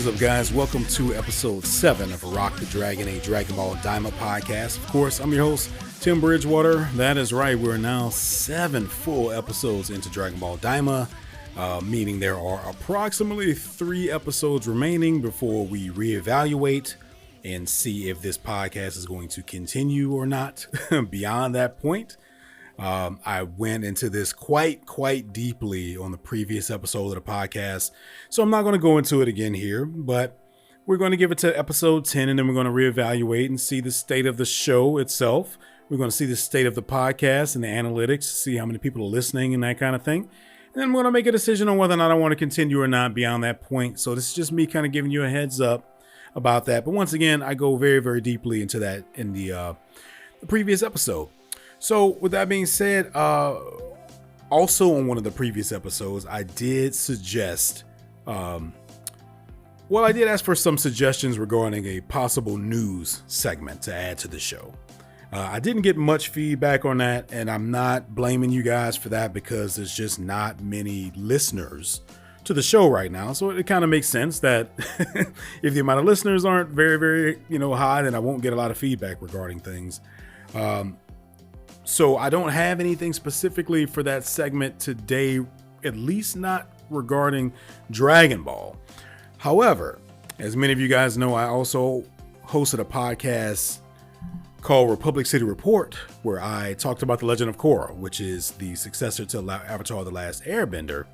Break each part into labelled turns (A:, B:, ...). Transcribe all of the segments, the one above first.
A: is up, guys? Welcome to episode 7 of Rock the Dragon, a Dragon Ball Daima podcast. Of course, I'm your host, Tim Bridgewater. That is right, we're now 7 full episodes into Dragon Ball Daima, meaning there are approximately 3 episodes remaining before we reevaluate and see if this podcast is going to continue or not beyond that point. I went into this quite deeply on the previous episode of the podcast, so I'm not going to go into it again here, but we're going to give it to episode 10, and then we're going to reevaluate and see the state of the show itself. We're going to see the state of the podcast and the analytics, see how many people are listening and that kind of thing. And then we're going to make a decision on whether or not I want to continue or not beyond that point. So this is just me kind of giving you a heads up about that. But once again, I go very deeply into that in the previous episode. So with that being said, also on one of the previous episodes, I did suggest, I did ask for some suggestions regarding a possible news segment to add to the show. I didn't get much feedback on that, and I'm not blaming you guys for that because there's just not many listeners to the show right now. So it kind of makes sense that if the amount of listeners aren't very, high, then I won't get a lot of feedback regarding things. So I don't have anything specifically for that segment today, at least not regarding Dragon Ball. However, as many of you guys know, I also hosted a podcast called Republic City Report, where I talked about The Legend of Korra, which is the successor to Avatar: The Last Airbender.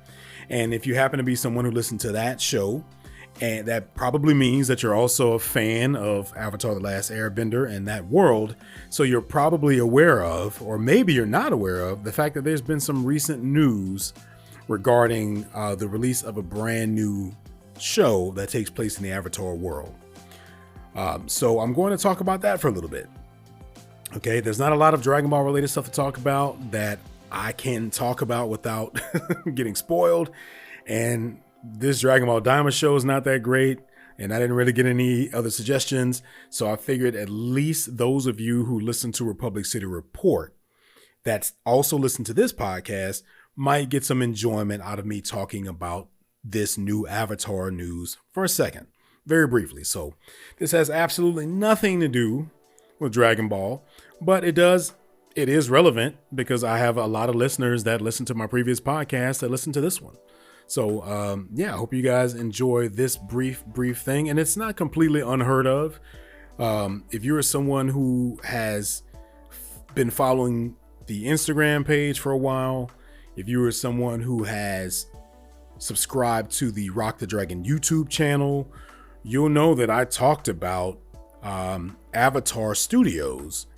A: And if you happen to be someone who listened to that show, and that probably means that you're also a fan of Avatar: The Last Airbender and that world. So you're probably aware of, or maybe you're not aware of, the fact that there's been some recent news regarding the release of a brand new show that takes place in the Avatar world. So I'm going to talk about that for a little bit. Okay, there's not a lot of Dragon Ball related stuff to talk about that I can talk about without getting spoiled. And this Dragon Ball Daima show is not that great, and I didn't really get any other suggestions. So I figured at least those of you who listen to Republic City Report that also listen to this podcast might get some enjoyment out of me talking about this new Avatar news for a second, very briefly. So this has absolutely nothing to do with Dragon Ball, but it is relevant because I have a lot of listeners that listen to my previous podcast that listen to this one. So, I hope you guys enjoy this brief thing. And it's not completely unheard of. If you're someone who has been following the Instagram page for a while, if you are someone who has subscribed to the Rock the Dragon YouTube channel, you'll know that I talked about Avatar Studios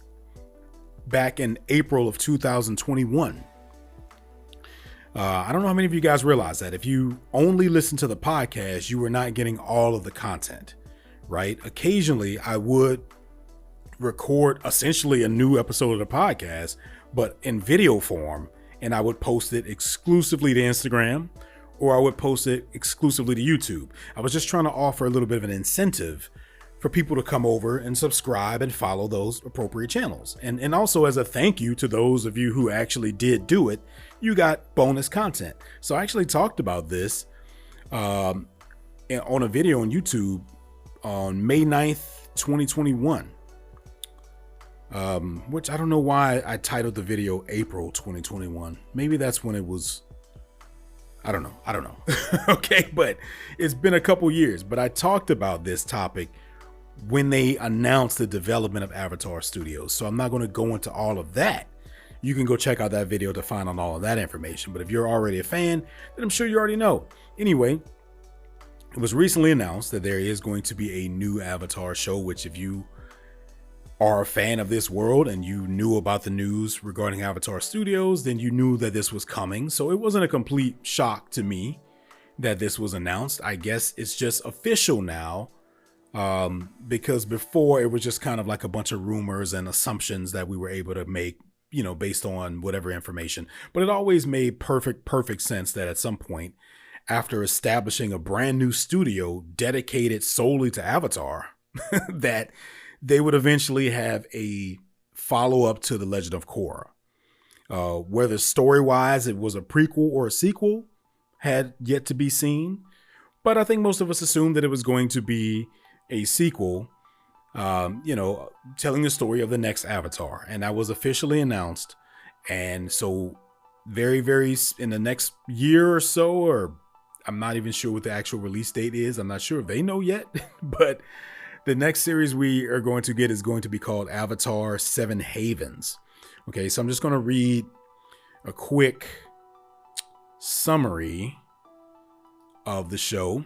A: back in April of 2021. I don't know how many of you guys realize that if you only listen to the podcast, you are not getting all of the content, right? Occasionally I would record essentially a new episode of the podcast, but in video form, and I would post it exclusively to Instagram, or I would post it exclusively to YouTube. I was just trying to offer a little bit of an incentive for people to come over and subscribe and follow those appropriate channels. And also as a thank you to those of you who actually did do it, you got bonus content. So I actually talked about this on a video on YouTube on May 9th, 2021. Which I don't know why I titled the video April 2021. Maybe that's when it was. I don't know. Okay, but it's been a couple years. But I talked about this topic when they announced the development of Avatar Studios. So I'm not going to go into all of that. You can go check out that video to find out all of that information. But if you're already a fan, then I'm sure you already know. Anyway, it was recently announced that there is going to be a new Avatar show, which if you are a fan of this world and you knew about the news regarding Avatar Studios, then you knew that this was coming. So it wasn't a complete shock to me that this was announced. I guess it's just official now. Because before it was just kind of like a bunch of rumors and assumptions that we were able to make, based on whatever information. But it always made perfect sense that at some point, after establishing a brand new studio dedicated solely to Avatar, that they would eventually have a follow-up to The Legend of Korra. Whether story-wise it was a prequel or a sequel had yet to be seen. But I think most of us assumed that it was going to be a sequel, telling the story of the next Avatar. And that was officially announced. And so very, very in the next year or so, or I'm not even sure what the actual release date is. I'm not sure if they know yet, but the next series we are going to get is going to be called Avatar 7 Havens. Okay, so I'm just going to read a quick summary of the show,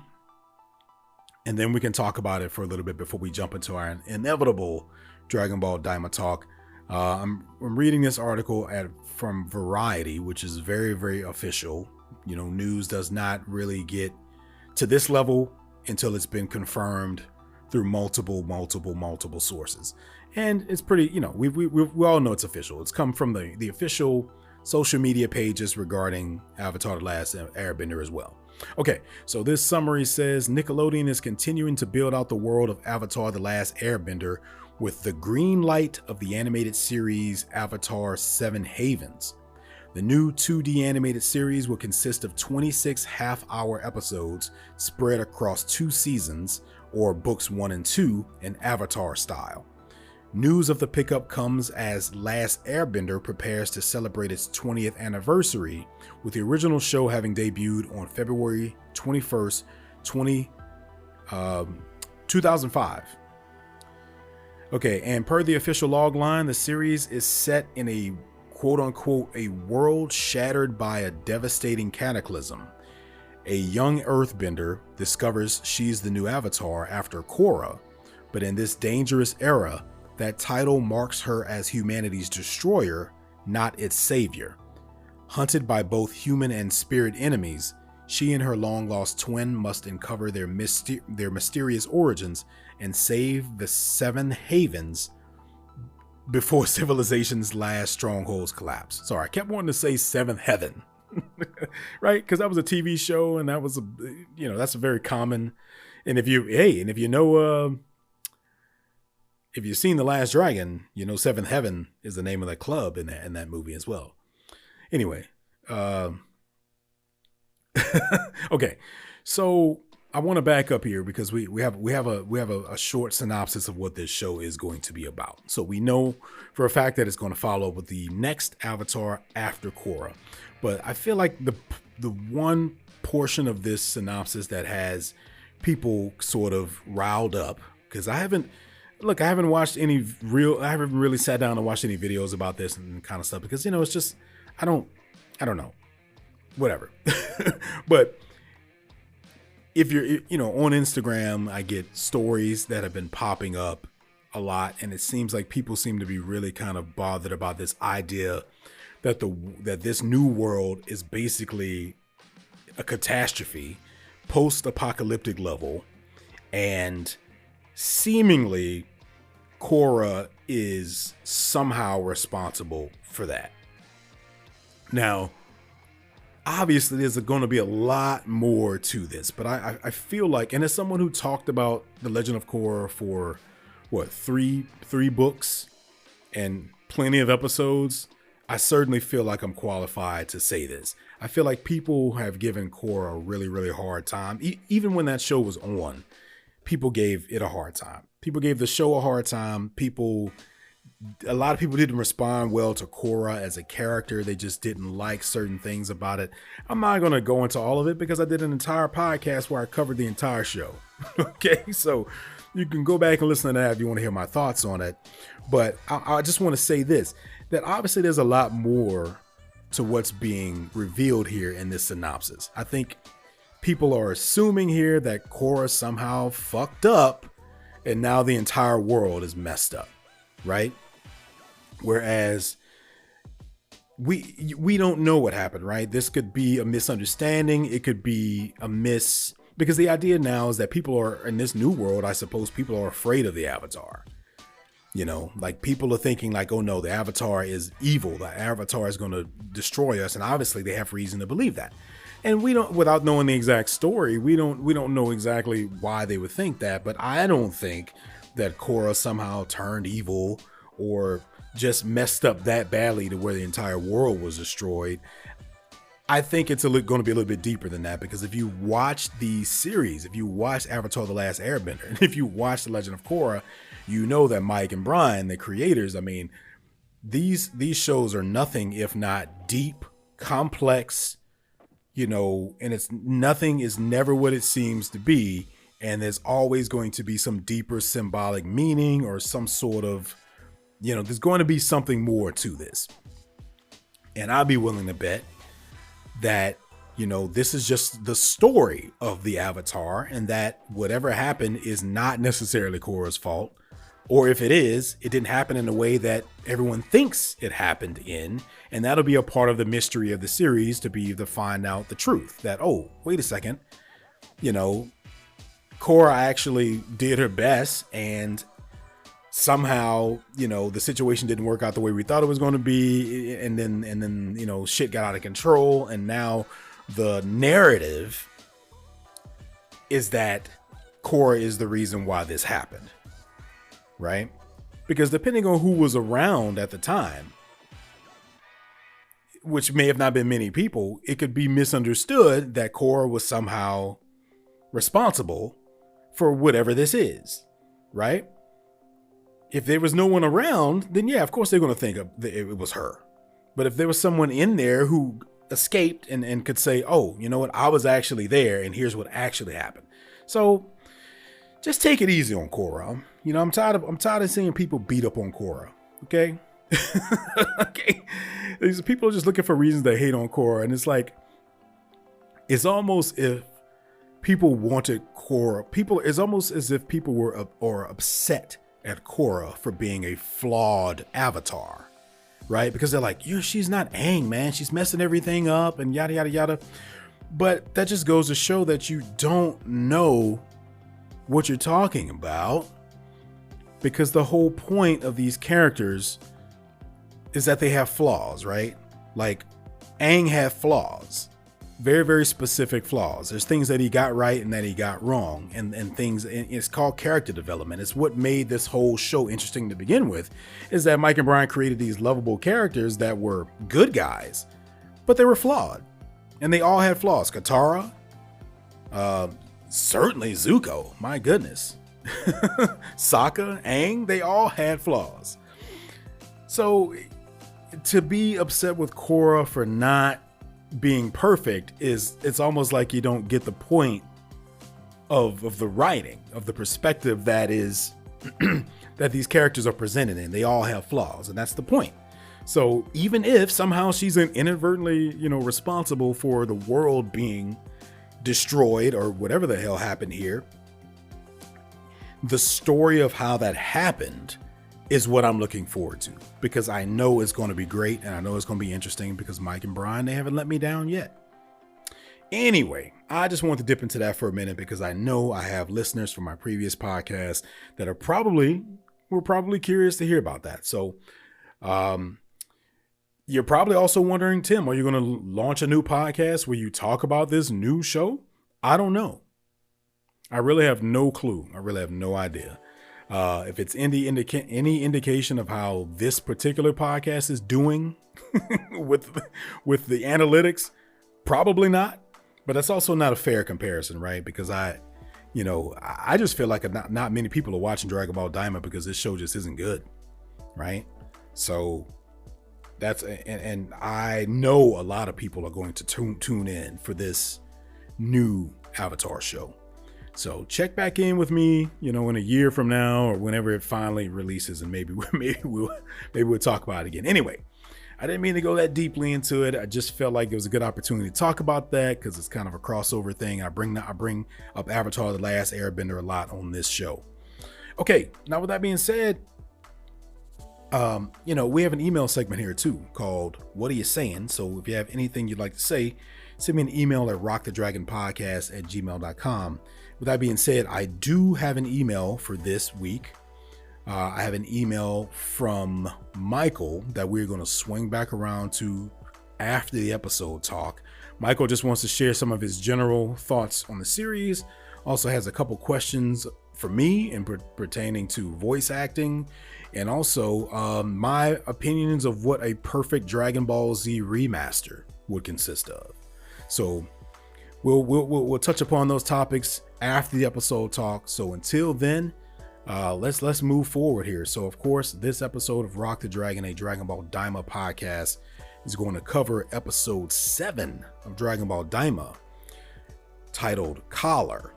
A: and then we can talk about it for a little bit before we jump into our inevitable Dragon Ball Daima talk. I'm reading this article from Variety, which is very, very official. You know, news does not really get to this level until it's been confirmed through multiple sources. And it's pretty, we all know it's official. It's come from the official social media pages regarding Avatar: The Last Airbender as well. Okay, so this summary says Nickelodeon is continuing to build out the world of Avatar: The Last Airbender with the green light of the animated series Avatar 7 Havens. The new 2D animated series will consist of 26 half-hour episodes spread across 2 seasons, or books 1 and 2, in Avatar style. News of the pickup comes as Last Airbender prepares to celebrate its 20th anniversary, with the original show having debuted on February 21st, 2005. Okay, and per the official logline, the series is set in a quote-unquote a world shattered by a devastating cataclysm. A young earthbender discovers she's the new Avatar after Korra, but in this dangerous era, that title marks her as humanity's destroyer, not its savior. Hunted by both human and spirit enemies, she and her long-lost twin must uncover their mysterious origins and save the 7 Havens before civilization's last strongholds collapse. Sorry, I kept wanting to say 7th Heaven, right? Because that was a TV show, and that was that's a very common. And if you've seen The Last Dragon, 7th Heaven is the name of that club in that movie as well. Anyway, okay, so I want to back up here because we have a short synopsis of what this show is going to be about. So we know for a fact that it's going to follow up with the next Avatar after Korra, but I feel like the one portion of this synopsis that has people sort of riled up, because I haven't watched I haven't really sat down and watched any videos about this and kind of stuff, because it's just I don't know, whatever. But if you're on Instagram, I get stories that have been popping up a lot, and it seems like people seem to be really kind of bothered about this idea that this new world is basically a catastrophe, post-apocalyptic level, and seemingly Korra is somehow responsible for that. Now, obviously, there's going to be a lot more to this, but I feel like, and as someone who talked about The Legend of Korra for three books and plenty of episodes, I certainly feel like I'm qualified to say this. I feel like people have given Korra a really, really hard time. Even when that show was on, people gave it a hard time. People gave the show a hard time. A lot of people didn't respond well to Korra as a character. They just didn't like certain things about it. I'm not going to go into all of it because I did an entire podcast where I covered the entire show. Okay, so you can go back and listen to that if you want to hear my thoughts on it. But I just want to say this, that obviously there's a lot more to what's being revealed here in this synopsis. I think people are assuming here that Korra somehow fucked up and now the entire world is messed up, right? Whereas we don't know what happened, right? This could be a misunderstanding. It could be because the idea now is that people are in this new world. I suppose people are afraid of the Avatar. Like people are thinking like, oh no, the Avatar is evil. The Avatar is going to destroy us. And obviously they have reason to believe that. And we don't, without knowing the exact story, we don't know exactly why they would think that. But I don't think that Korra somehow turned evil or just messed up that badly to where the entire world was destroyed. I think it's going to be a little bit deeper than that, because if you watch the series, if you watch Avatar: The Last Airbender, and if you watch The Legend of Korra, you know that Mike and Brian, the creators, I mean, these shows are nothing if not deep, complex, you know, and nothing is never what it seems to be. And there's always going to be some deeper symbolic meaning or some sort of, you know, there's going to be something more to this. And I'll be willing to bet that, you know, this is just the story of the Avatar, and that whatever happened is not necessarily Korra's fault. Or if it is, it didn't happen in the way that everyone thinks it happened in. And that'll be a part of the mystery of the series, to find out the truth that, oh, wait a second, you know, Korra actually did her best, and somehow, you know, the situation didn't work out the way we thought it was going to be. And then, you know, shit got out of control. And now the narrative is that Korra is the reason why this happened. Right? Because depending on who was around at the time, which may have not been many people, it could be misunderstood that Korra was somehow responsible for whatever this is, right? If there was no one around, then yeah, of course they're going to think it was her. But if there was someone in there who escaped and could say, oh, you know what, I was actually there and here's what actually happened. So just take it easy on Korra. You know, I'm tired of seeing people beat up on Korra. Okay. Okay. These people are just looking for reasons to hate on Korra. And it's like, it's almost if people wanted Korra. It's almost as if people were upset at Korra for being a flawed avatar, right? Because they're like, she's not Aang, man. She's messing everything up and yada, yada, yada. But that just goes to show that you don't know what you're talking about, because the whole point of these characters is that they have flaws, right? Like Aang had flaws, very, very specific flaws. There's things that he got right and that he got wrong, and things, and it's called character development. It's what made this whole show interesting to begin with, is that Mike and Brian created these lovable characters that were good guys, but they were flawed, and they all had flaws. Katara, certainly Zuko, my goodness. Sokka, Aang, they all had flaws. So to be upset with Korra for not being perfect it's almost like you don't get the point of the writing, of the perspective that is that these characters are presented in. They all have flaws, and that's the point. So even if somehow she's inadvertently, you know, responsible for the world being destroyed or whatever the hell happened here, the story of how that happened is what I'm looking forward to, because I know it's going to be great, and I know it's going to be interesting, because Mike and Brian, they haven't let me down yet. Anyway, I just want to dip into that for a minute, because I know I have listeners from my previous podcast that were probably curious to hear about that. So, you're probably also wondering, Tim, are you going to launch a new podcast where you talk about this new show? I don't know. I really have no clue. I really have no idea. If it's any indication of how this particular podcast is doing with the analytics, probably not. But that's also not a fair comparison, right? Because I just feel like not many people are watching Dragon Ball Daima because this show just isn't good, right? So and I know a lot of people are going to tune in for this new Avatar show. So check back in with me, you know, in a year from now or whenever it finally releases, and maybe we'll talk about it again. Anyway, I didn't mean to go that deeply into it. I just felt like it was a good opportunity to talk about that, because it's kind of a crossover thing. I bring up Avatar: The Last Airbender a lot on this show. Okay, now with that being said, we have an email segment here too called "What Are You Saying?" So if you have anything you'd like to say, send me an email at rockthedragonpodcast@gmail.com. With that being said, I do have an email for this week. I have an email from Michael that we're going to swing back around to after the episode talk. Michael just wants to share some of his general thoughts on the series. Also has a couple questions for me in pertaining to voice acting, and also my opinions of what a perfect Dragon Ball Z remaster would consist of. So we'll touch upon those topics after the episode talk. So until then, let's move forward here. So of course, this episode of Rock the Dragon, a Dragon Ball Daima podcast, is going to cover episode 7 of Dragon Ball Daima, titled Collar.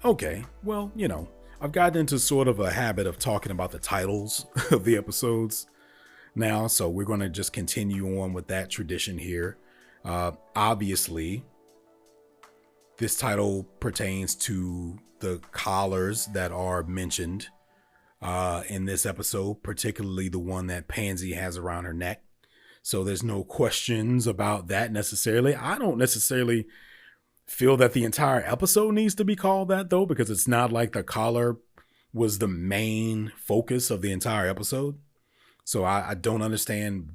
A: Okay, well, I've gotten into sort of a habit of talking about the titles of the episodes now, so we're going to just continue on with that tradition here. Obviously, this title pertains to the collars that are mentioned in this episode, particularly the one that Pansy has around her neck. So there's no questions about that necessarily. I don't necessarily feel that the entire episode needs to be called that, though, because it's not like the collar was the main focus of the entire episode. So I don't understand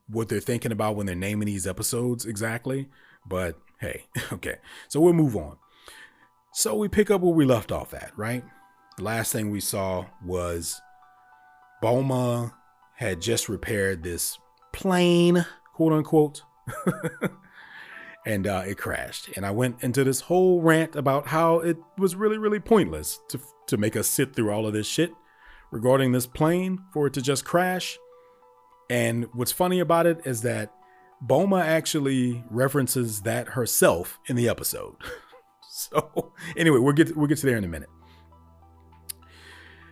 A: what they're thinking about when they're naming these episodes exactly. But hey, okay. So we'll move on. So we pick up where we left off at, right? The last thing we saw was Bulma had just repaired this plane, quote unquote. And it crashed. And I went into this whole rant about how it was really, really pointless to make us sit through all of this shit regarding this plane for it to just crash. And what's funny about it is that Bulma actually references that herself in the episode. So anyway, we'll get to there in a minute.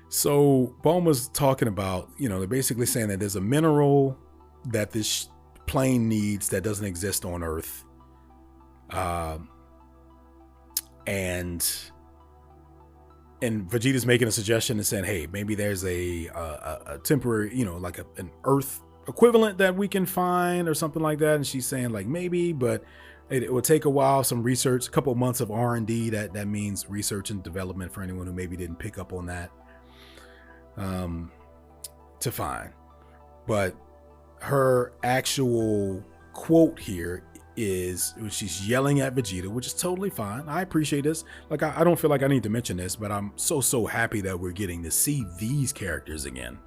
A: So Bulma's talking about, they're basically saying that there's a mineral that this plane needs that doesn't exist on Earth. And Vegeta's making a suggestion and saying, hey, maybe there's a temporary, like an Earth equivalent that we can find or something like that. And she's saying like, maybe, but it will take a while, some research, a couple of months of R&D. That means research and development for anyone who maybe didn't pick up on that, to find. But her actual quote here is she's yelling at Vegeta, which is totally fine. I appreciate this. Like, I don't feel like I need to mention this, but I'm so happy that we're getting to see these characters again.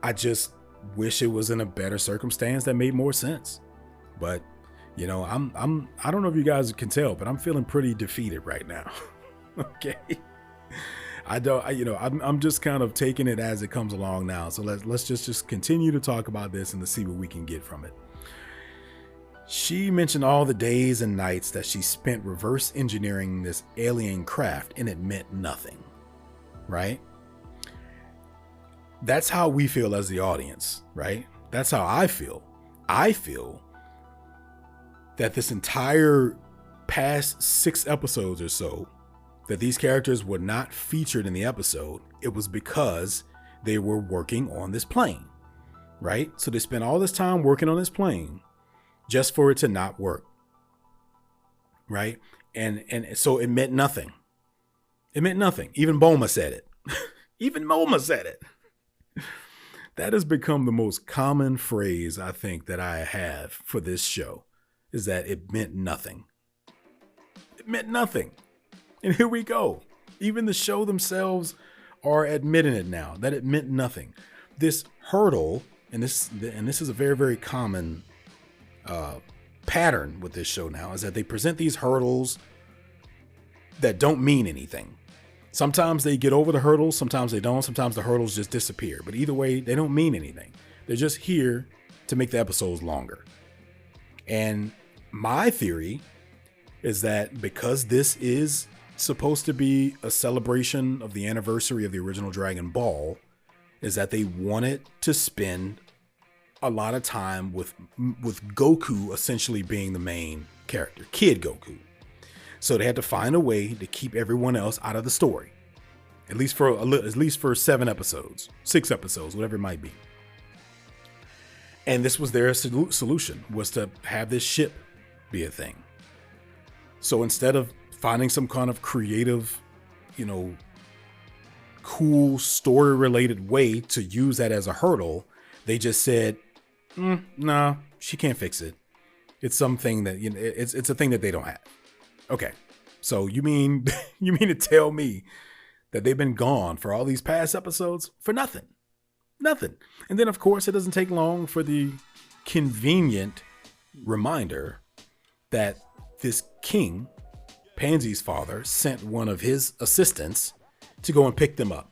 A: I just wish it was in a better circumstance that made more sense. But I don't know if you guys can tell, but I'm feeling pretty defeated right now. Okay. I'm just kind of taking it as it comes along now. So let's just continue to talk about this and to see what we can get from it. She mentioned all the days and nights that she spent reverse engineering this alien craft, and it meant nothing, right? That's how we feel as the audience, right? That's how I feel. I feel that this entire past 6 episodes or so, that these characters were not featured in the episode, it was because they were working on this plane, right? So they spent all this time working on this plane just for it to not work, right? And so it meant nothing. It meant nothing. Even Bulma said it. Even Bulma said it. That has become the most common phrase I think that I have for this show, is that it meant nothing. It meant nothing. And here we go. Even the show themselves are admitting it now, that it meant nothing. This hurdle, and this is a very, very common pattern with this show now, is that they present these hurdles that don't mean anything. Sometimes they get over the hurdles, sometimes they don't, sometimes the hurdles just disappear. But either way, they don't mean anything. They're just here to make the episodes longer. And my theory is that because this is supposed to be a celebration of the anniversary of the original Dragon Ball, is that they wanted to spend a lot of time with Goku essentially being the main character, Kid Goku. So they had to find a way to keep everyone else out of the story, at least for 7 episodes, 6 episodes, whatever it might be. And this was their solution, was to have this ship be a thing. So instead of finding some kind of creative, cool story related way to use that as a hurdle, they just said, nah, she can't fix it. It's something that, it's a thing that they don't have. Okay. So you mean to tell me that they've been gone for all these past episodes for nothing? Nothing. And then of course it doesn't take long for the convenient reminder that this king, Pansy's father, sent one of his assistants to go and pick them up.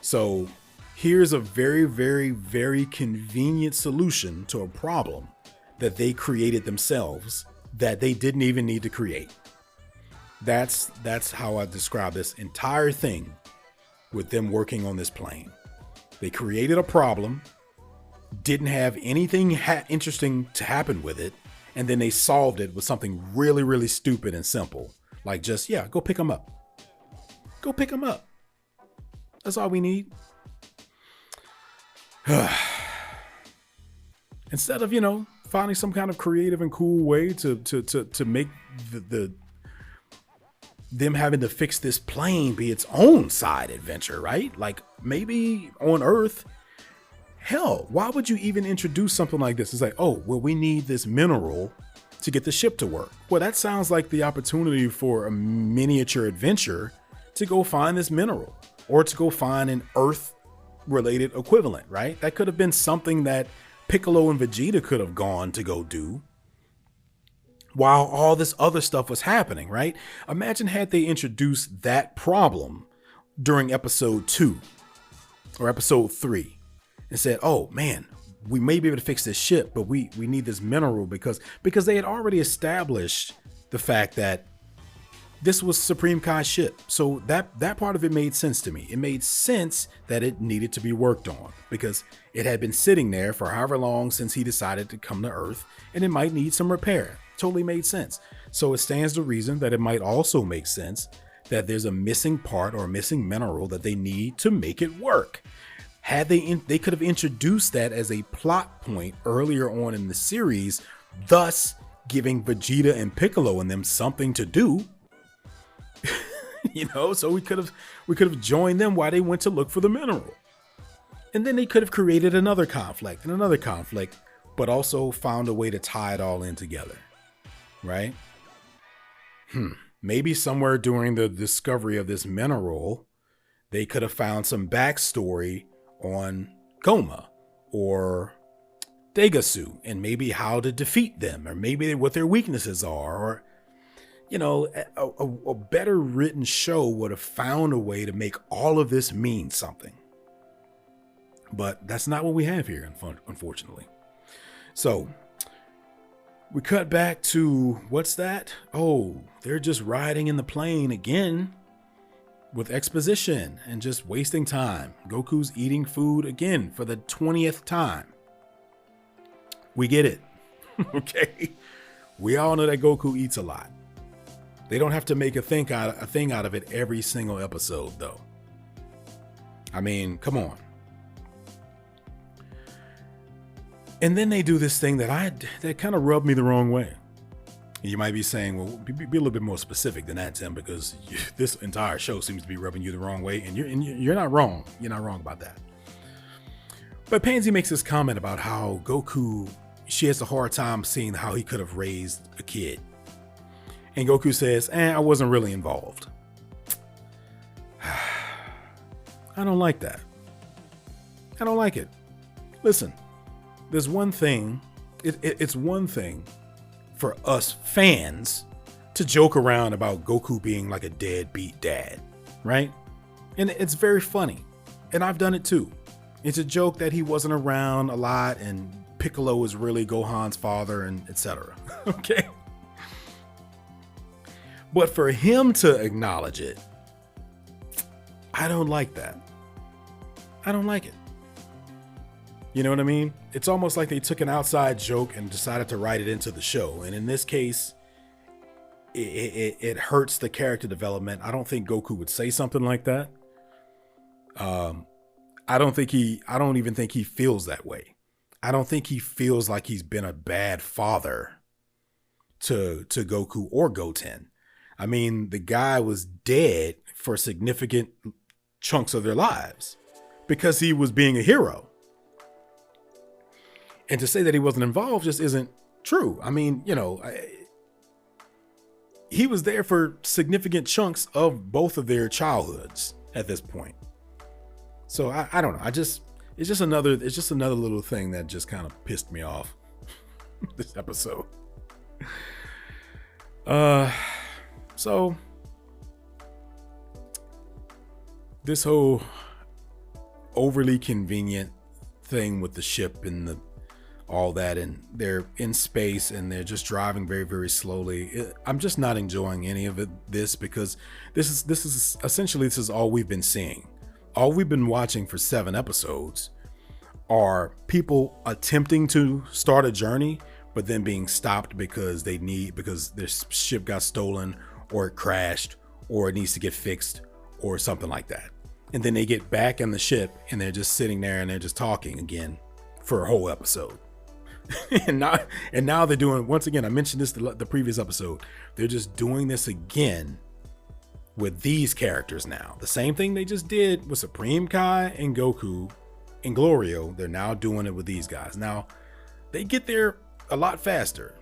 A: So here's a very, very, very convenient solution to a problem that they created themselves that they didn't even need to create. That's how I describe this entire thing with them working on this plane. They created a problem, didn't have anything interesting to happen with it, and then they solved it with something really, really stupid and simple. Like just, yeah, go pick them up. Go pick them up. That's all we need. Instead of, finding some kind of creative and cool way to make them having to fix this plane be its own side adventure, right? Like maybe on Earth, hell, why would you even introduce something like this? It's like, oh, well, we need this mineral to get the ship to work. Well, that sounds like the opportunity for a miniature adventure to go find this mineral or to go find an Earth related equivalent, right? That could have been something that Piccolo and Vegeta could have gone to go do while all this other stuff was happening, right? Imagine had they introduced that problem during episode 2 or episode 3 and said, oh man, we may be able to fix this ship, but we need this mineral because they had already established the fact that this was Supreme Kai's ship. So that part of it made sense to me. It made sense that it needed to be worked on because it had been sitting there for however long since he decided to come to Earth, and it might need some repair. Totally made sense. So it stands to reason that it might also make sense that there's a missing part or a missing mineral that they need to make it work. Had they could have introduced that as a plot point earlier on in the series, thus giving Vegeta and Piccolo and them something to do. So we could have joined them while they went to look for the mineral. And then they could have created another conflict, but also found a way to tie it all in together. Right? Maybe somewhere during the discovery of this mineral, they could have found some backstory on Goma or Degasu and maybe how to defeat them, or maybe what their weaknesses are, or a better written show would have found a way to make all of this mean something. But that's not what we have here, unfortunately. So we cut back to, what's that? Oh, they're just riding in the plane again with exposition and just wasting time. Goku's eating food again for the 20th time. We get it. Okay. We all know that Goku eats a lot. They don't have to make a thing out of it every single episode, though. I mean, come on. And then they do this thing that kind of rubbed me the wrong way. You might be saying, well, be a little bit more specific than that, Tim, because this entire show seems to be rubbing you the wrong way, and you're not wrong. You're not wrong about that. But Pansy makes this comment about how Goku, she has a hard time seeing how he could have raised a kid. And Goku says, I wasn't really involved. I don't like that. I don't like it. Listen, there's one thing, it's one thing for us fans to joke around about Goku being like a deadbeat dad, right? And it's very funny. And I've done it too. It's a joke that he wasn't around a lot and Piccolo is really Gohan's father and etc. Okay? But for him to acknowledge it, I don't like that. I don't like it. You know what I mean? It's almost like they took an outside joke and decided to write it into the show. And in this case, it hurts the character development. I don't think Goku would say something like that. I don't even think he feels that way. I don't think he feels like he's been a bad father to Goku or Goten. I mean, the guy was dead for significant chunks of their lives because he was being a hero. And to say that he wasn't involved just isn't true. I mean, he was there for significant chunks of both of their childhoods at this point. So I don't know. It's just another little thing that just kind of pissed me off. this episode. So this whole overly convenient thing with the ship and all that, and they're in space and they're just driving very, very slowly. I'm just not enjoying any of this because this is essentially, this is all we've been seeing. All we've been watching for 7 episodes are people attempting to start a journey, but then being stopped because their ship got stolen or it crashed or it needs to get fixed or something like that. And then they get back in the ship and they're just sitting there and they're just talking again for a whole episode. and now they're doing, once again, I mentioned this the previous episode, they're just doing this again with these characters now. The same thing they just did with Supreme Kai and Goku and Glorio, they're now doing it with these guys. Now, they get there a lot faster.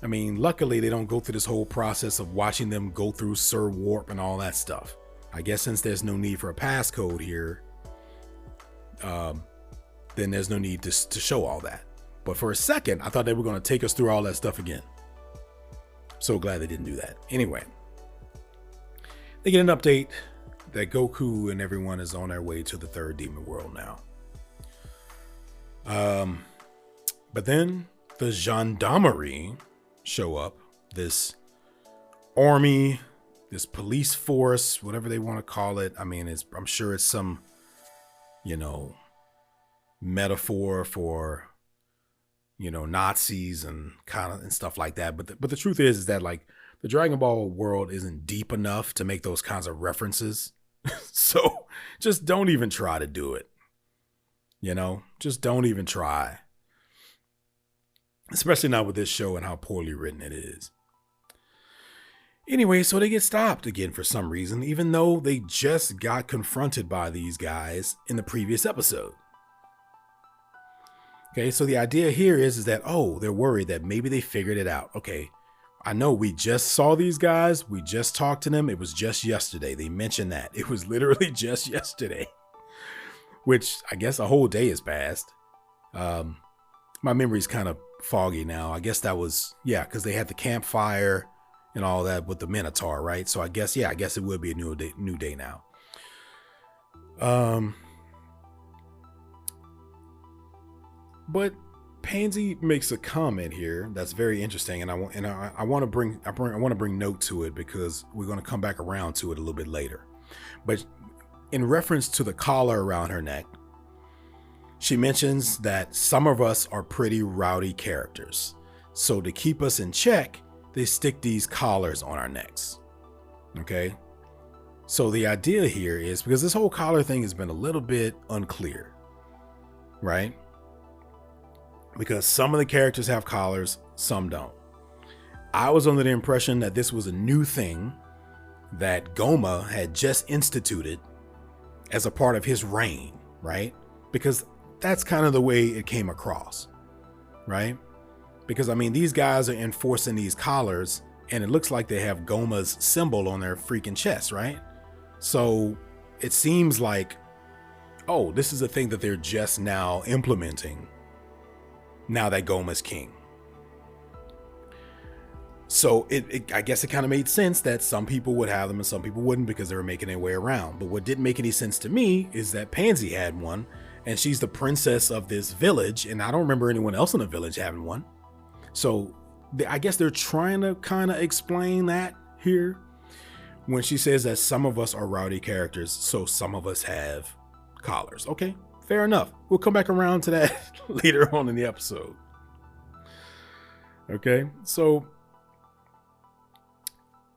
A: I mean, luckily they don't go through this whole process of watching them go through Sir Warp and all that stuff. I guess since there's no need for a passcode here, then there's no need to show all that. But for a second, I thought they were going to take us through all that stuff again. So glad they didn't do that. Anyway, they get an update that Goku and everyone is on their way to the 3rd Demon World now. But then the gendarmerie show up, this army, this police force, whatever they want to call it. I mean, I'm sure it's some, metaphor for, Nazis and and stuff like that. But the truth is that like the Dragon Ball world isn't deep enough to make those kinds of references. So just don't even try to do it. Just don't even try. Especially not with this show and how poorly written it is. Anyway, so they get stopped again for some reason, even though they just got confronted by these guys in the previous episode. Okay, so the idea here is that, they're worried that maybe they figured it out. Okay, I know we just saw these guys. We just talked to them. It was just yesterday. They mentioned that. It was literally just yesterday, which I guess a whole day has passed. My memory's kind of foggy now. I guess that was, because they had the campfire and all that with the Minotaur, right? So I guess it would be a new day now. But Pansy makes a comment here that's very interesting, and I want to bring note to it because we're going to come back around to it a little bit later. But in reference to the collar around her neck, she mentions that some of us are pretty rowdy characters. So to keep us in check, they stick these collars on our necks. Okay? So the idea here is, because this whole collar thing has been a little bit unclear, right? Because some of the characters have collars, some don't. I was under the impression that this was a new thing that Goma had just instituted as a part of his reign, right? Because that's kind of the way it came across, right? Because I mean, these guys are enforcing these collars and it looks like they have Goma's symbol on their freaking chest, right? So it seems like, this is a thing that they're just now implementing now that Goma's king. So I guess it kind of made sense that some people would have them and some people wouldn't because they were making their way around. But what didn't make any sense to me is that Pansy had one and she's the princess of this village. And I don't remember anyone else in the village having one. So I guess they're trying to kind of explain that here when she says that some of us are rowdy characters. So some of us have collars. Okay, fair enough. We'll come back around to that later on in the episode. Okay, so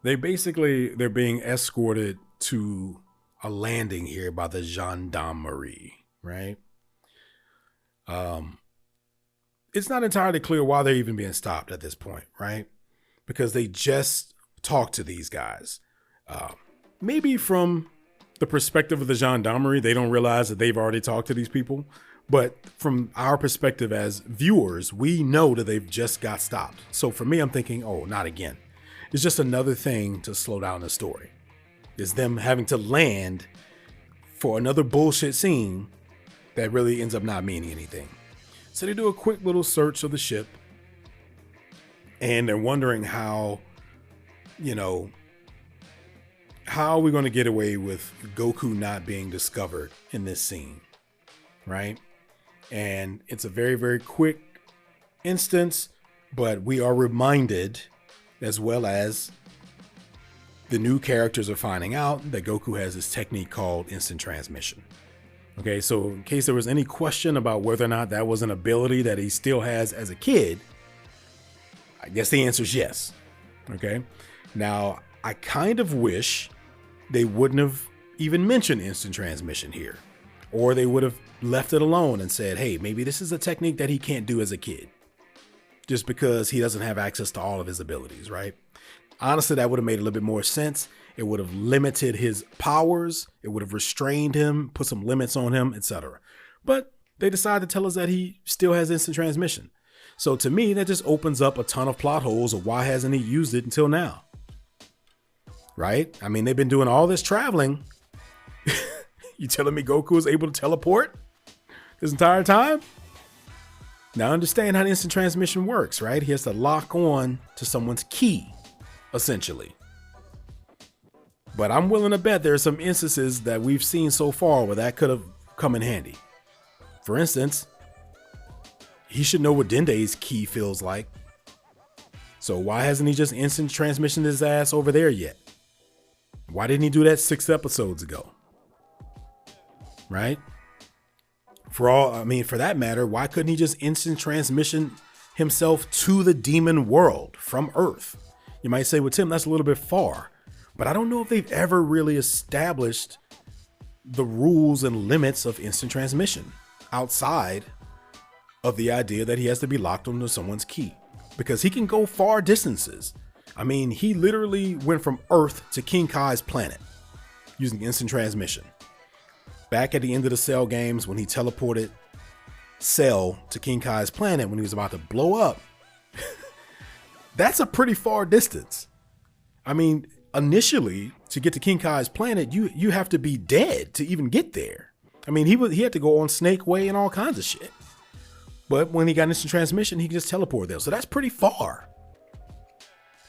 A: they're being escorted to a landing here by the gendarmerie, right? It's not entirely clear why they're even being stopped at this point, right? Because they just talked to these guys. Maybe from the perspective of the gendarmerie, they don't realize that they've already talked to these people. But from our perspective as viewers, we know that they've just got stopped. So for me, I'm thinking, not again. It's just another thing to slow down the story. It's them having to land for another bullshit scene that really ends up not meaning anything. So they do a quick little search of the ship And they're wondering how, you know, how are we going to get away with Goku not being discovered in this scene, right? And it's a very, very quick instance, but we are reminded, as well as the new characters are finding out, that Goku has this technique called instant transmission. Okay, so in case there was any question about whether or not that was an ability that he still has as a kid, I guess the answer is yes. Okay, now I kind of wish they wouldn't have even mentioned instant transmission here, or they would have left it alone and said, hey, maybe this is a technique that he can't do as a kid just because he doesn't have access to all of his abilities, right? Honestly, that would have made a little bit more sense. It would have limited his powers. It would have restrained him, put some limits on him, etc. But they decided to tell us that he still has instant transmission. So to me, that just opens up a ton of plot holes of why hasn't he used it until now? Right? I mean, they've been doing all this traveling. You telling me Goku was able to teleport this entire time? Now understand how instant transmission works, right? He has to lock on to someone's ki, essentially. But I'm willing to bet there are some instances that we've seen so far where that could have come in handy. For instance, he should know what Dende's ki feels like. So why hasn't he just instant transmission his ass over there yet? Why didn't he do that 6 episodes ago? Right? For that matter, why couldn't he just instant transmission himself to the demon world from Earth? You might say, well, Tim, that's a little bit far. But I don't know if they've ever really established the rules and limits of instant transmission outside of the idea that he has to be locked onto someone's ki, because he can go far distances. I mean, he literally went from Earth to King Kai's planet using instant transmission. Back at the end of the Cell games, when he teleported Cell to King Kai's planet when he was about to blow up, that's a pretty far distance. I mean, initially, to get to King Kai's planet, you have to be dead to even get there. I mean, he had to go on Snake Way and all kinds of shit. But when he got instant transmission, he can just teleport there. So that's pretty far.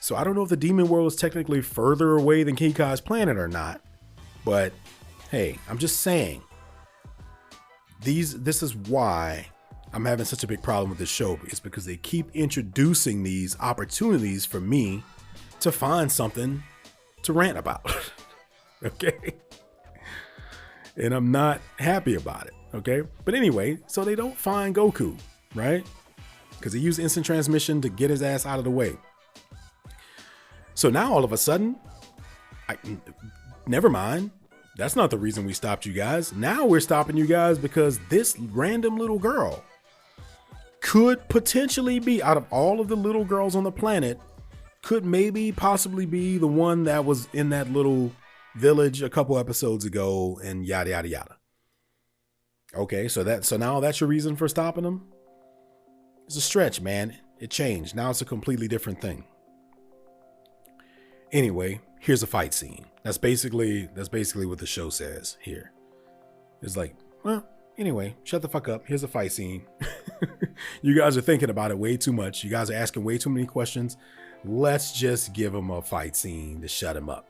A: So I don't know if the demon world is technically further away than King Kai's planet or not. But hey, I'm just saying, this is why I'm having such a big problem with this show. It's because they keep introducing these opportunities for me to find something to rant about. Okay. And I'm not happy about it. Okay. But anyway, so they don't find Goku, right? Because he used instant transmission to get his ass out of the way. So now all of a sudden, never mind. That's not the reason we stopped you guys. Now we're stopping you guys because this random little girl could potentially be, out of all of the little girls on the planet, could maybe possibly be the one that was in that little village a couple episodes ago and yada, yada, yada. Okay, so now that's your reason for stopping them? It's a stretch, man. It changed. Now it's a completely different thing. Anyway, here's a fight scene. That's basically what the show says here. It's like, well, anyway, shut the fuck up. Here's a fight scene. You guys are thinking about it way too much. You guys are asking way too many questions. Let's just give them a fight scene to shut them up.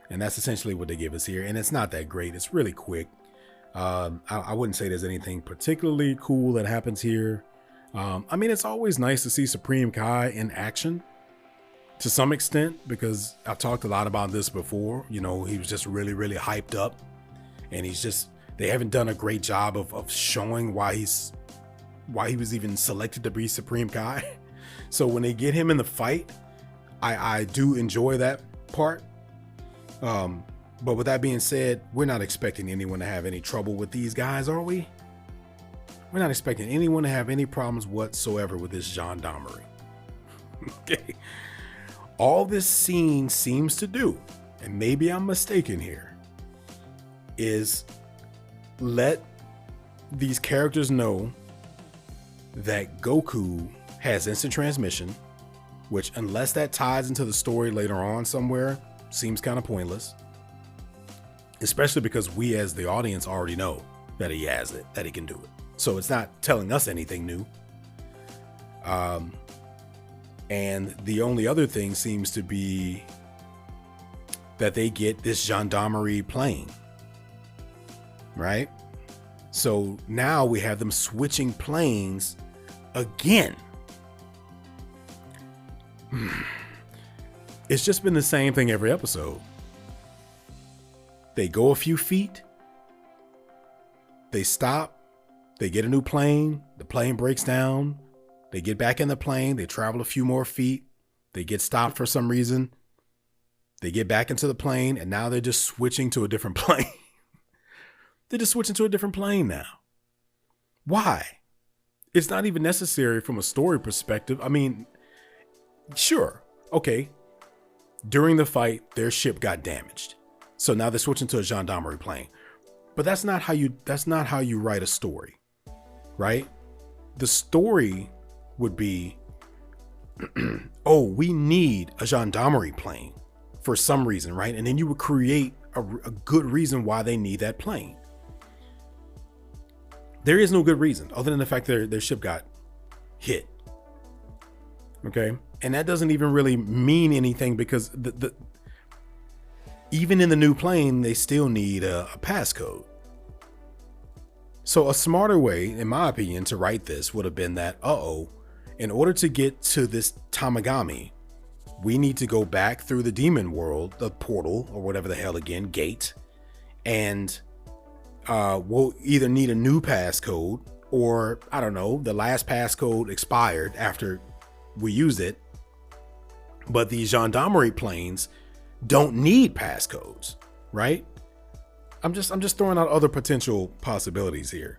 A: And that's essentially what they give us here. And it's not that great. It's really quick. I wouldn't say there's anything particularly cool that happens here. I mean, it's always nice to see Supreme Kai in action to some extent, because I've talked a lot about this before. You know, he was just really, really hyped up, and they haven't done a great job of showing why he was even selected to be Supreme Kai. So when they get him in the fight, I do enjoy that part. But with that being said, we're not expecting anyone to have any trouble with these guys, are we? We're not expecting anyone to have any problems whatsoever with this gendarmerie. Okay. All this scene seems to do, and maybe I'm mistaken here, is let these characters know that Goku has instant transmission, which, unless that ties into the story later on somewhere, seems kind of pointless. Especially because we as the audience already know that he has it, that he can do it. So it's not telling us anything new. And the only other thing seems to be that they get this gendarmerie plane, right? So now we have them switching planes again. It's just been the same thing every episode. They go a few feet, they stop, they get a new plane, the plane breaks down, they get back in the plane, they travel a few more feet, they get stopped for some reason, they get back into the plane, and now they're just switching to a different plane. They're just switching to a different plane now. Why? It's not even necessary from a story perspective. I mean, sure, okay. During the fight, their ship got damaged. So now they're switching to a gendarmerie plane. But that's not how you write a story, right? The story would be, oh, we need a gendarmerie plane for some reason, right? And then you would create a good reason why they need that plane. There is no good reason other than the fact that their ship got hit. Okay. And that doesn't even really mean anything because even in the new plane, they still need a passcode. So a smarter way, in my opinion, to write this would have been that, in order to get to this Tamagami, we need to go back through the demon world, the portal or whatever the hell again, gate. And we'll either need a new passcode or, I don't know, the last passcode expired after we used it. But these gendarmerie planes don't need passcodes, right? I'm just throwing out other potential possibilities here.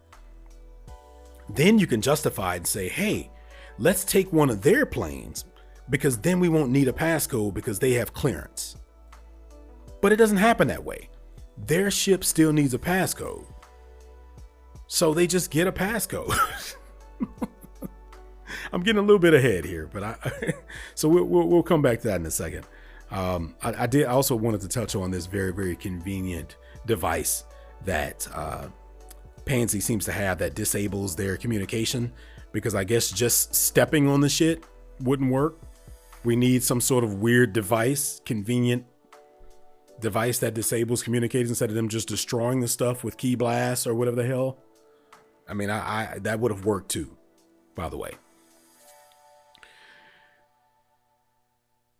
A: Then you can justify it and say, hey, let's take one of their planes because then we won't need a passcode because they have clearance. But it doesn't happen that way. Their ship still needs a passcode. So they just get a passcode. I'm getting a little bit ahead here, but so we'll come back to that in a second. I also wanted to touch on this very, very convenient device that Pansy seems to have that disables their communication, because I guess just stepping on the shit wouldn't work. We need some sort of weird device, convenient device that disables communication instead of them just destroying the stuff with key blasts or whatever the hell. I mean, I that would have worked too, by the way.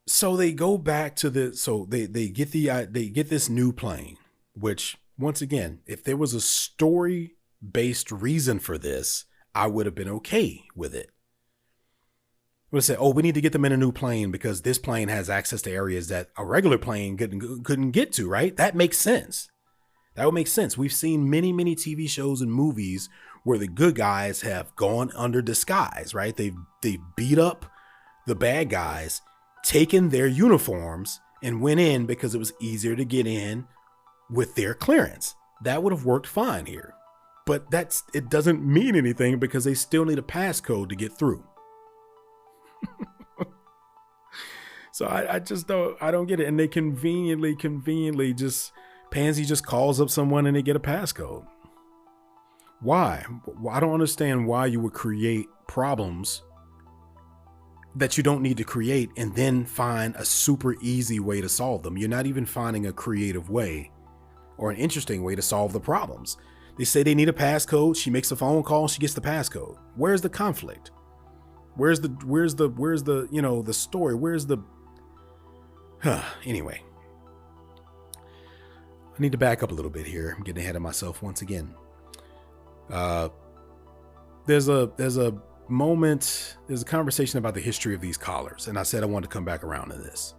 A: So they go back to they get this new plane, which once again, if there was a story based reason for this, I would have been okay with it. Would say, we need to get them in a new plane because this plane has access to areas that a regular plane couldn't get to, right? That makes sense. That would make sense. We've seen many, many TV shows and movies where the good guys have gone under disguise, right? They've beat up the bad guys, taken their uniforms, and went in because it was easier to get in with their clearance. That would have worked fine here. But it doesn't mean anything because they still need a passcode to get through. So I just don't get it. And they conveniently just, Pansy just calls up someone and they get a passcode. Why? I don't understand why you would create problems that you don't need to create and then find a super easy way to solve them. You're not even finding a creative way or an interesting way to solve the problems. They say they need a passcode. She makes a phone call. She gets the passcode. Where's the conflict? Where's the the story? Where's the, anyway, I need to back up a little bit here. I'm getting ahead of myself once again. There's a moment, there's a conversation about the history of these collars. And I said, I wanted to come back around to this,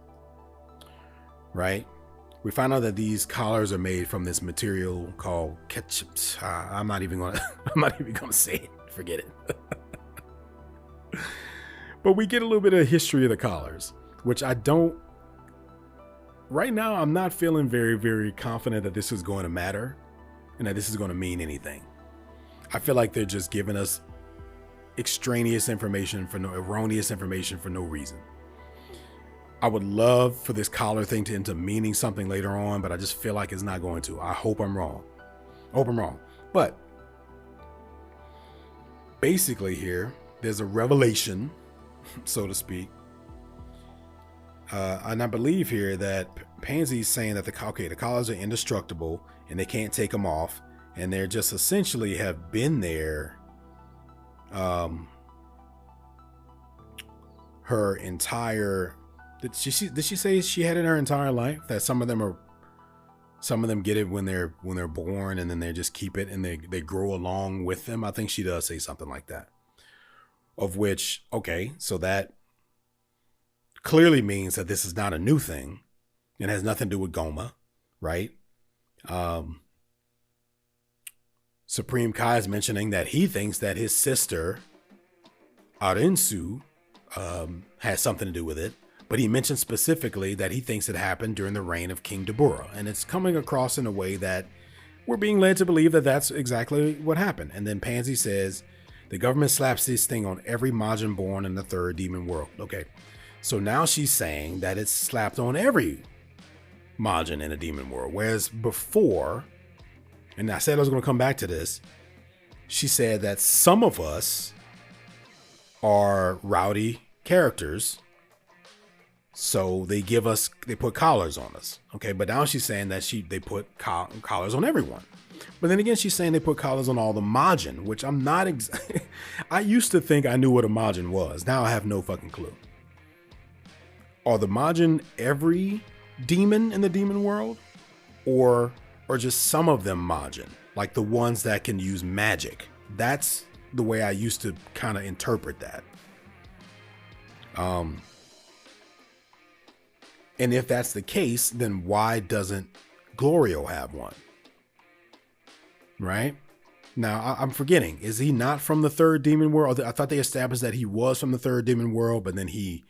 A: right? We find out that these collars are made from this material called ketchup. I'm not even gonna say it. Forget it. But we get a little bit of history of the collars, which right now, I'm not feeling very, very confident that this is going to matter and that this is going to mean anything. I feel like they're just giving us erroneous information for no reason. I would love for this collar thing to end up meaning something later on, but I just feel like it's not going to. I hope I'm wrong. But basically here, there's a revelation, so to speak, And I believe here that Pansy's saying that the collars are indestructible and they can't take them off, and they're just essentially have been there her entire. Did she say she had in her entire life that some of them get it when they're born, and then they just keep it and they grow along with them? I think she does say something like that. Of which, okay, so that clearly means that this is not a new thing and has nothing to do with Goma, right? Supreme Kai is mentioning that he thinks that his sister Arinsu has something to do with it, but he mentioned specifically that he thinks it happened during the reign of King Dabura, and it's coming across in a way that we're being led to believe that that's exactly what happened. And then Pansy says the government slaps this thing on every Majin born in the third demon world. Okay, so now she's saying that it's slapped on every Majin in a demon world, whereas before, and I said I was going to come back to this, she said that some of us are rowdy characters, so they put collars on us. Okay, but now she's saying that they put collars on everyone. But then again, she's saying they put collars on all the Majin, which I'm not I used to think I knew what a Majin was. Now I have no fucking clue. Are the Majin every demon in the demon world, or just some of them Majin, like the ones that can use magic? That's the way I used to kind of interpret that. And if that's the case, then why doesn't Glorio have one? Right? Now, I'm forgetting. Is he not from the third demon world? I thought they established that he was from the third demon world, but then he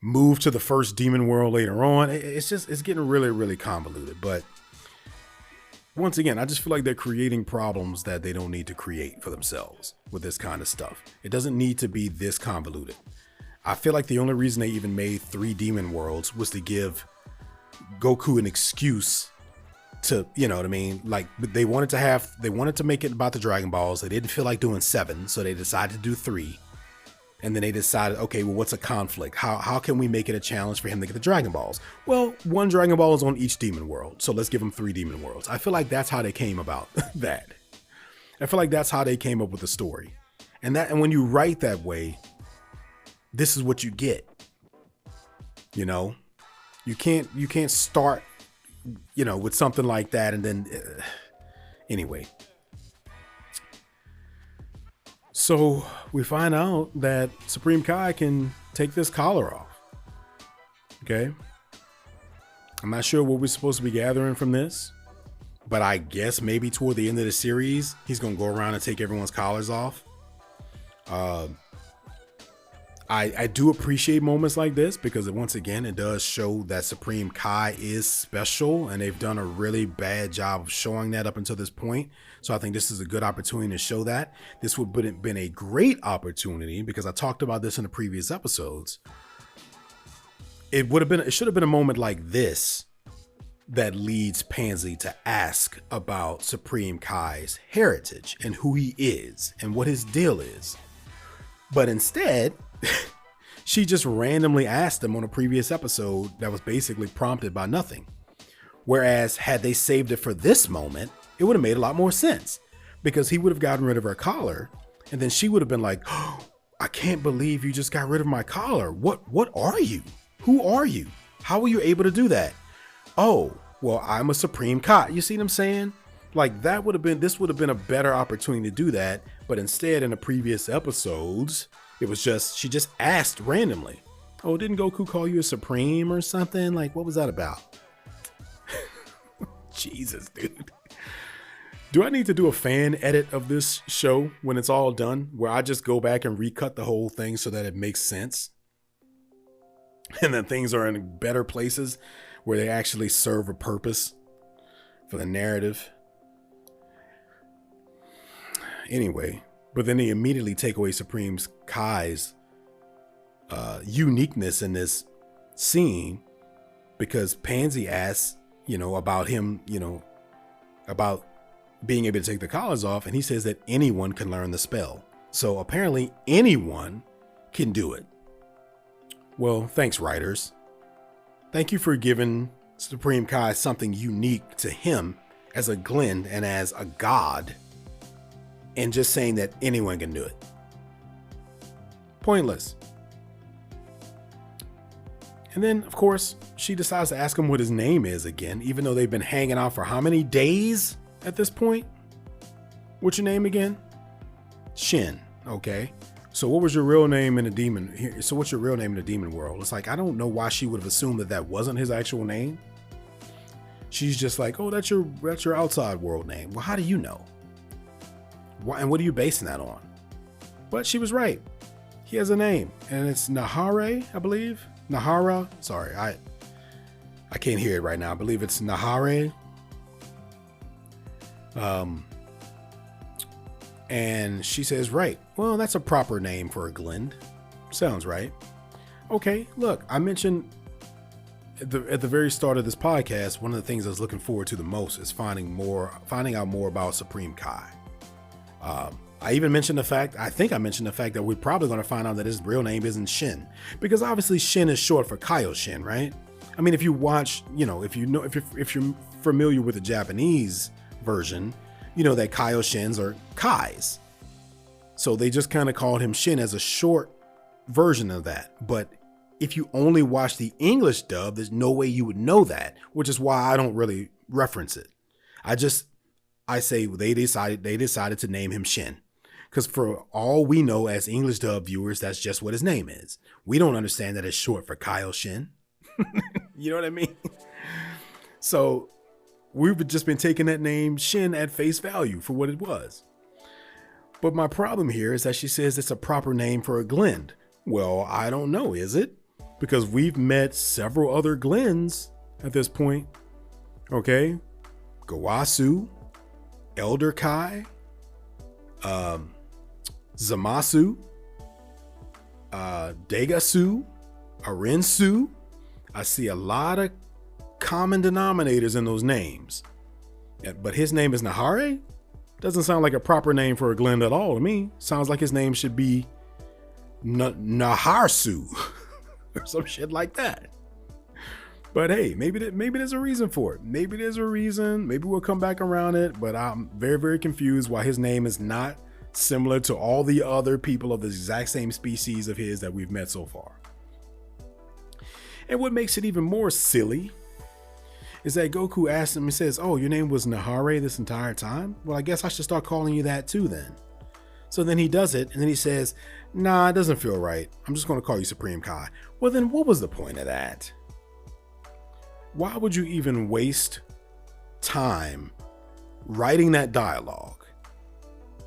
A: moved to the first demon world later on. It's getting really, really convoluted. But once again, I just feel like they're creating problems that they don't need to create for themselves with this kind of stuff. It doesn't need to be this convoluted. I feel like the only reason they even made 3 demon worlds was to give Goku an excuse to, you know what I mean? Like, they wanted to make it about the Dragon Balls. They didn't feel like doing 7, so they decided to do 3. And then they decided, okay, well, what's a conflict? How can we make it a challenge for him to get the Dragon Balls? Well, 1 Dragon Ball is on each demon world, so let's give him 3 demon worlds. I feel like that's how they came about that. I feel like that's how they came up with the story. And when you write that way, this is what you get. You know, you can't start, you know, with something like that and then anyway. So we find out that Supreme Kai can take this collar off. Okay. I'm not sure what we're supposed to be gathering from this, but I guess maybe toward the end of the series, he's going to go around and take everyone's collars off. I do appreciate moments like this because once again, it does show that Supreme Kai is special, and they've done a really bad job of showing that up until this point. So I think this is a good opportunity to show that. This would have been a great opportunity because I talked about this in the previous episodes. It should have been a moment like this that leads Pansy to ask about Supreme Kai's heritage and who he is and what his deal is. But instead, she just randomly asked him on a previous episode that was basically prompted by nothing. Whereas had they saved it for this moment, it would have made a lot more sense because he would have gotten rid of her collar and then she would have been like, oh, I can't believe you just got rid of my collar. What are you? Who are you? How were you able to do that? Oh, well, I'm a Supreme Kai. You see what I'm saying? Like this would have been a better opportunity to do that. But instead, in the previous episodes, it was she just asked randomly, oh, didn't Goku call you a Supreme or something? Like, what was that about? Jesus, dude. Do I need to do a fan edit of this show when it's all done, where I just go back and recut the whole thing so that it makes sense? And then things are in better places where they actually serve a purpose for the narrative. Anyway, but then they immediately take away Supreme Kai's uniqueness in this scene because Pansy asks, about him, about being able to take the collars off. And he says that anyone can learn the spell. So apparently anyone can do it. Well, thanks, writers. Thank you for giving Supreme Kai something unique to him as a Glen and as a god, and just saying that anyone can do it. Pointless. And then, of course, she decides to ask him what his name is again, even though they've been hanging out for how many days at this point? What's your name again? Shin. Okay. So what was your real name in the demon here? So what's your real name in the demon world? It's like, I don't know why she would have assumed that that wasn't his actual name. She's just like, oh, that's your outside world name. Well, how do you know? Why, and what are you basing that on? But she was right. He has a name, and it's Nahare, I believe. Nahara. Sorry, I can't hear it right now. I believe it's Nahare. And she says, right. Well, that's a proper name for a Glend. Sounds right. Okay, look, I mentioned at the very start of this podcast, one of the things I was looking forward to the most is finding out more about Supreme Kai. I even mentioned I think I mentioned the fact that we're probably going to find out that his real name isn't Shin, because obviously Shin is short for Kaioshin, right? I mean, if you watch, if you're familiar with the Japanese version, you know that Kaioshins are Kais. So they just kind of called him Shin as a short version of that. But if you only watch the English dub, there's no way you would know that, which is why I don't really reference it. I say they decided to name him Shin. Because for all we know as English dub viewers, that's just what his name is. We don't understand that it's short for Kaioshin. You know what I mean? So we've just been taking that name Shin at face value for what it was. But my problem here is that she says it's a proper name for a Glend. Well, I don't know, is it? Because we've met several other Glens at this point. Okay? Gawasu, Elder Kai, Zamasu, Degasu, Arinsu. I see a lot of common denominators in those names. But his name is Nahare? Doesn't sound like a proper name for a Glend at all to me. Sounds like his name should be Naharsu or some shit like that. But hey, maybe there's a reason for it. Maybe there's a reason. Maybe we'll come back around it. But I'm very, very confused why his name is not similar to all the other people of the exact same species of his that we've met so far. And what makes it even more silly is that Goku asks him and says, oh, your name was Nahare this entire time? Well, I guess I should start calling you that too then. So then he does it, and then he says, nah, it doesn't feel right. I'm just going to call you Supreme Kai. Well, then what was the point of that? Why would you even waste time writing that dialogue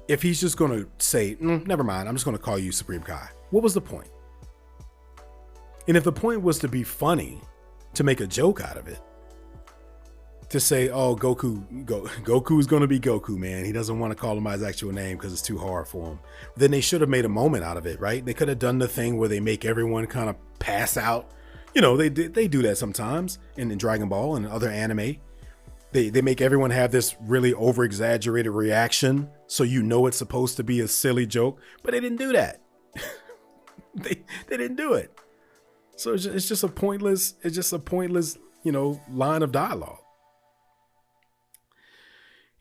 A: if he's just going to say, never mind, I'm just going to call you Supreme Kai? What was the point? And if the point was to be funny, to make a joke out of it, to say, oh, Goku is going to be Goku, man. He doesn't want to call him by his actual name because it's too hard for him. Then they should have made a moment out of it, right? They could have done the thing where they make everyone kind of pass out. You know, they do that sometimes in Dragon Ball and other anime. They make everyone have this really over-exaggerated reaction, so you know it's supposed to be a silly joke, but they didn't do that. They didn't do it. So it's just a pointless, line of dialogue.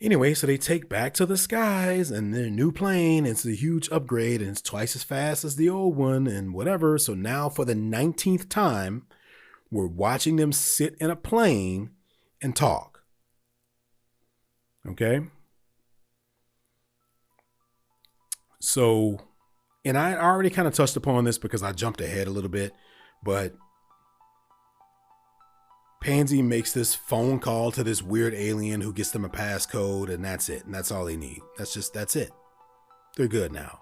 A: Anyway, so they take back to the skies and their new plane. It's a huge upgrade and it's twice as fast as the old one and whatever. So now for the 19th time, we're watching them sit in a plane and talk. Okay. So, and I already kind of touched upon this because I jumped ahead a little bit, but Pansy makes this phone call to this weird alien who gets them a passcode, and that's it. And that's all they need. That's it. They're good now.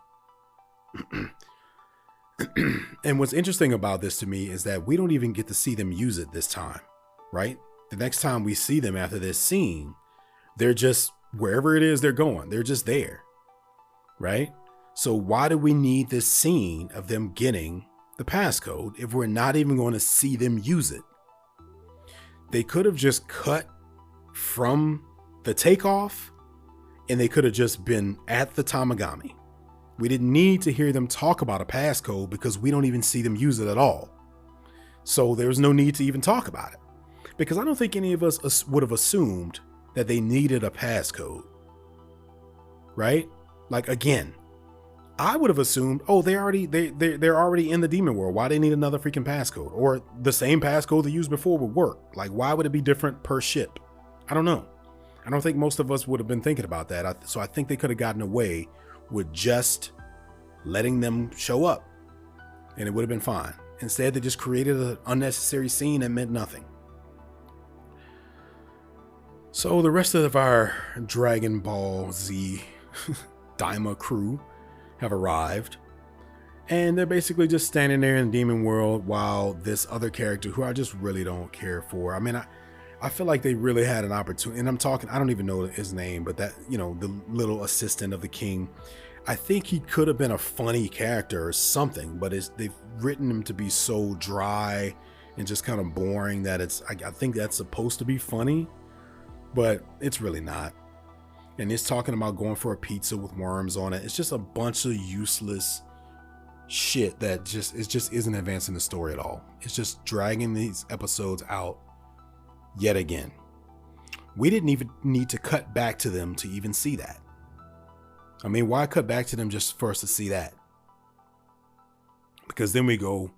A: And what's interesting about this to me is that we don't even get to see them use it this time, right? The next time we see them after this scene, they're just wherever it is they're going. They're just there, right? So why do we need this scene of them getting the passcode if we're not even going to see them use it? They could have just cut from the takeoff and they could have just been at the Tamagami. We didn't need to hear them talk about a passcode because we don't even see them use it at all. So there's no need to even talk about it, because I don't think any of us would have assumed that they needed a passcode, right? Like, again, I would have assumed, oh, they're already in the demon world. Why they need another freaking passcode? Or the same passcode they used before would work. Like, why would it be different per ship? I don't know. I don't think most of us would have been thinking about that. So I think they could have gotten away with just letting them show up, and it would have been fine. Instead, they just created an unnecessary scene that meant nothing. So the rest of our Dragon Ball Z Daima crew have arrived, and they're basically just standing there in the demon world while this other character, who I just really don't care for. I mean, I feel like they really had an opportunity, and I don't even know his name, but that, you know, the little assistant of the king, I think he could have been a funny character or something, but they've written him to be so dry and just kind of boring that I think that's supposed to be funny, but it's really not. And it's talking about going for a pizza with worms on it. It's just a bunch of useless shit that just isn't advancing the story at all. It's just dragging these episodes out yet again. We didn't even need to cut back to them to even see that. I mean, why cut back to them just for us to see that? Because then we go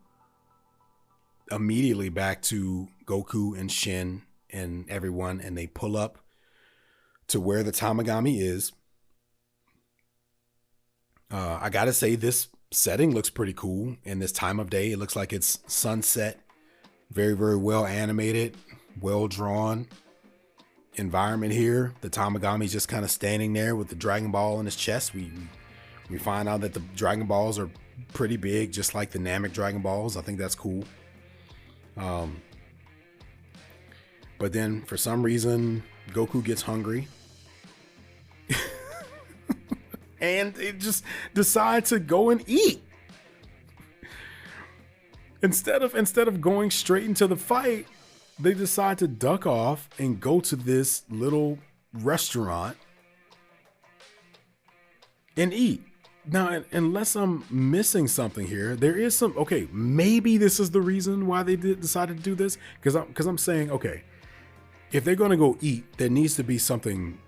A: immediately back to Goku and Shin and everyone, and they pull up to where the Tamagami is. I gotta say, this setting looks pretty cool in this time of day. It looks like it's sunset. Very, very well animated, well drawn environment here. The Tamagami just kind of standing there with the Dragon Ball in his chest. We find out that the Dragon Balls are pretty big, just like the Namek Dragon Balls. I think that's cool. But then for some reason, Goku gets hungry. And they just decide to go and eat. Instead of going straight into the fight, they decide to duck off and go to this little restaurant and eat. Now, unless I'm missing something here, there is some, okay, maybe this is the reason why they decided to do this. Because I'm saying, okay, if they're going to go eat, there needs to be something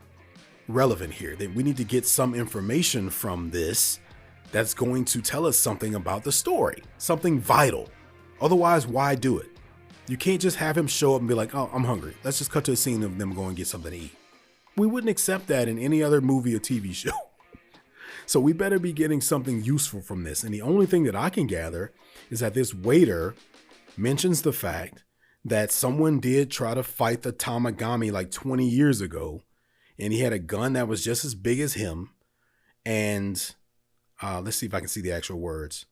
A: relevant here. That we need to get some information from this that's going to tell us something about the story, something vital. Otherwise, why do it? You can't just have him show up and be like, oh, I'm hungry. Let's just cut to a scene of them going and get something to eat. We wouldn't accept that in any other movie or TV show. So we better be getting something useful from this. And the only thing that I can gather is that this waiter mentions the fact that someone did try to fight the Tamagami like 20 years ago. And he had a gun that was just as big as him. And let's see if I can see the actual words.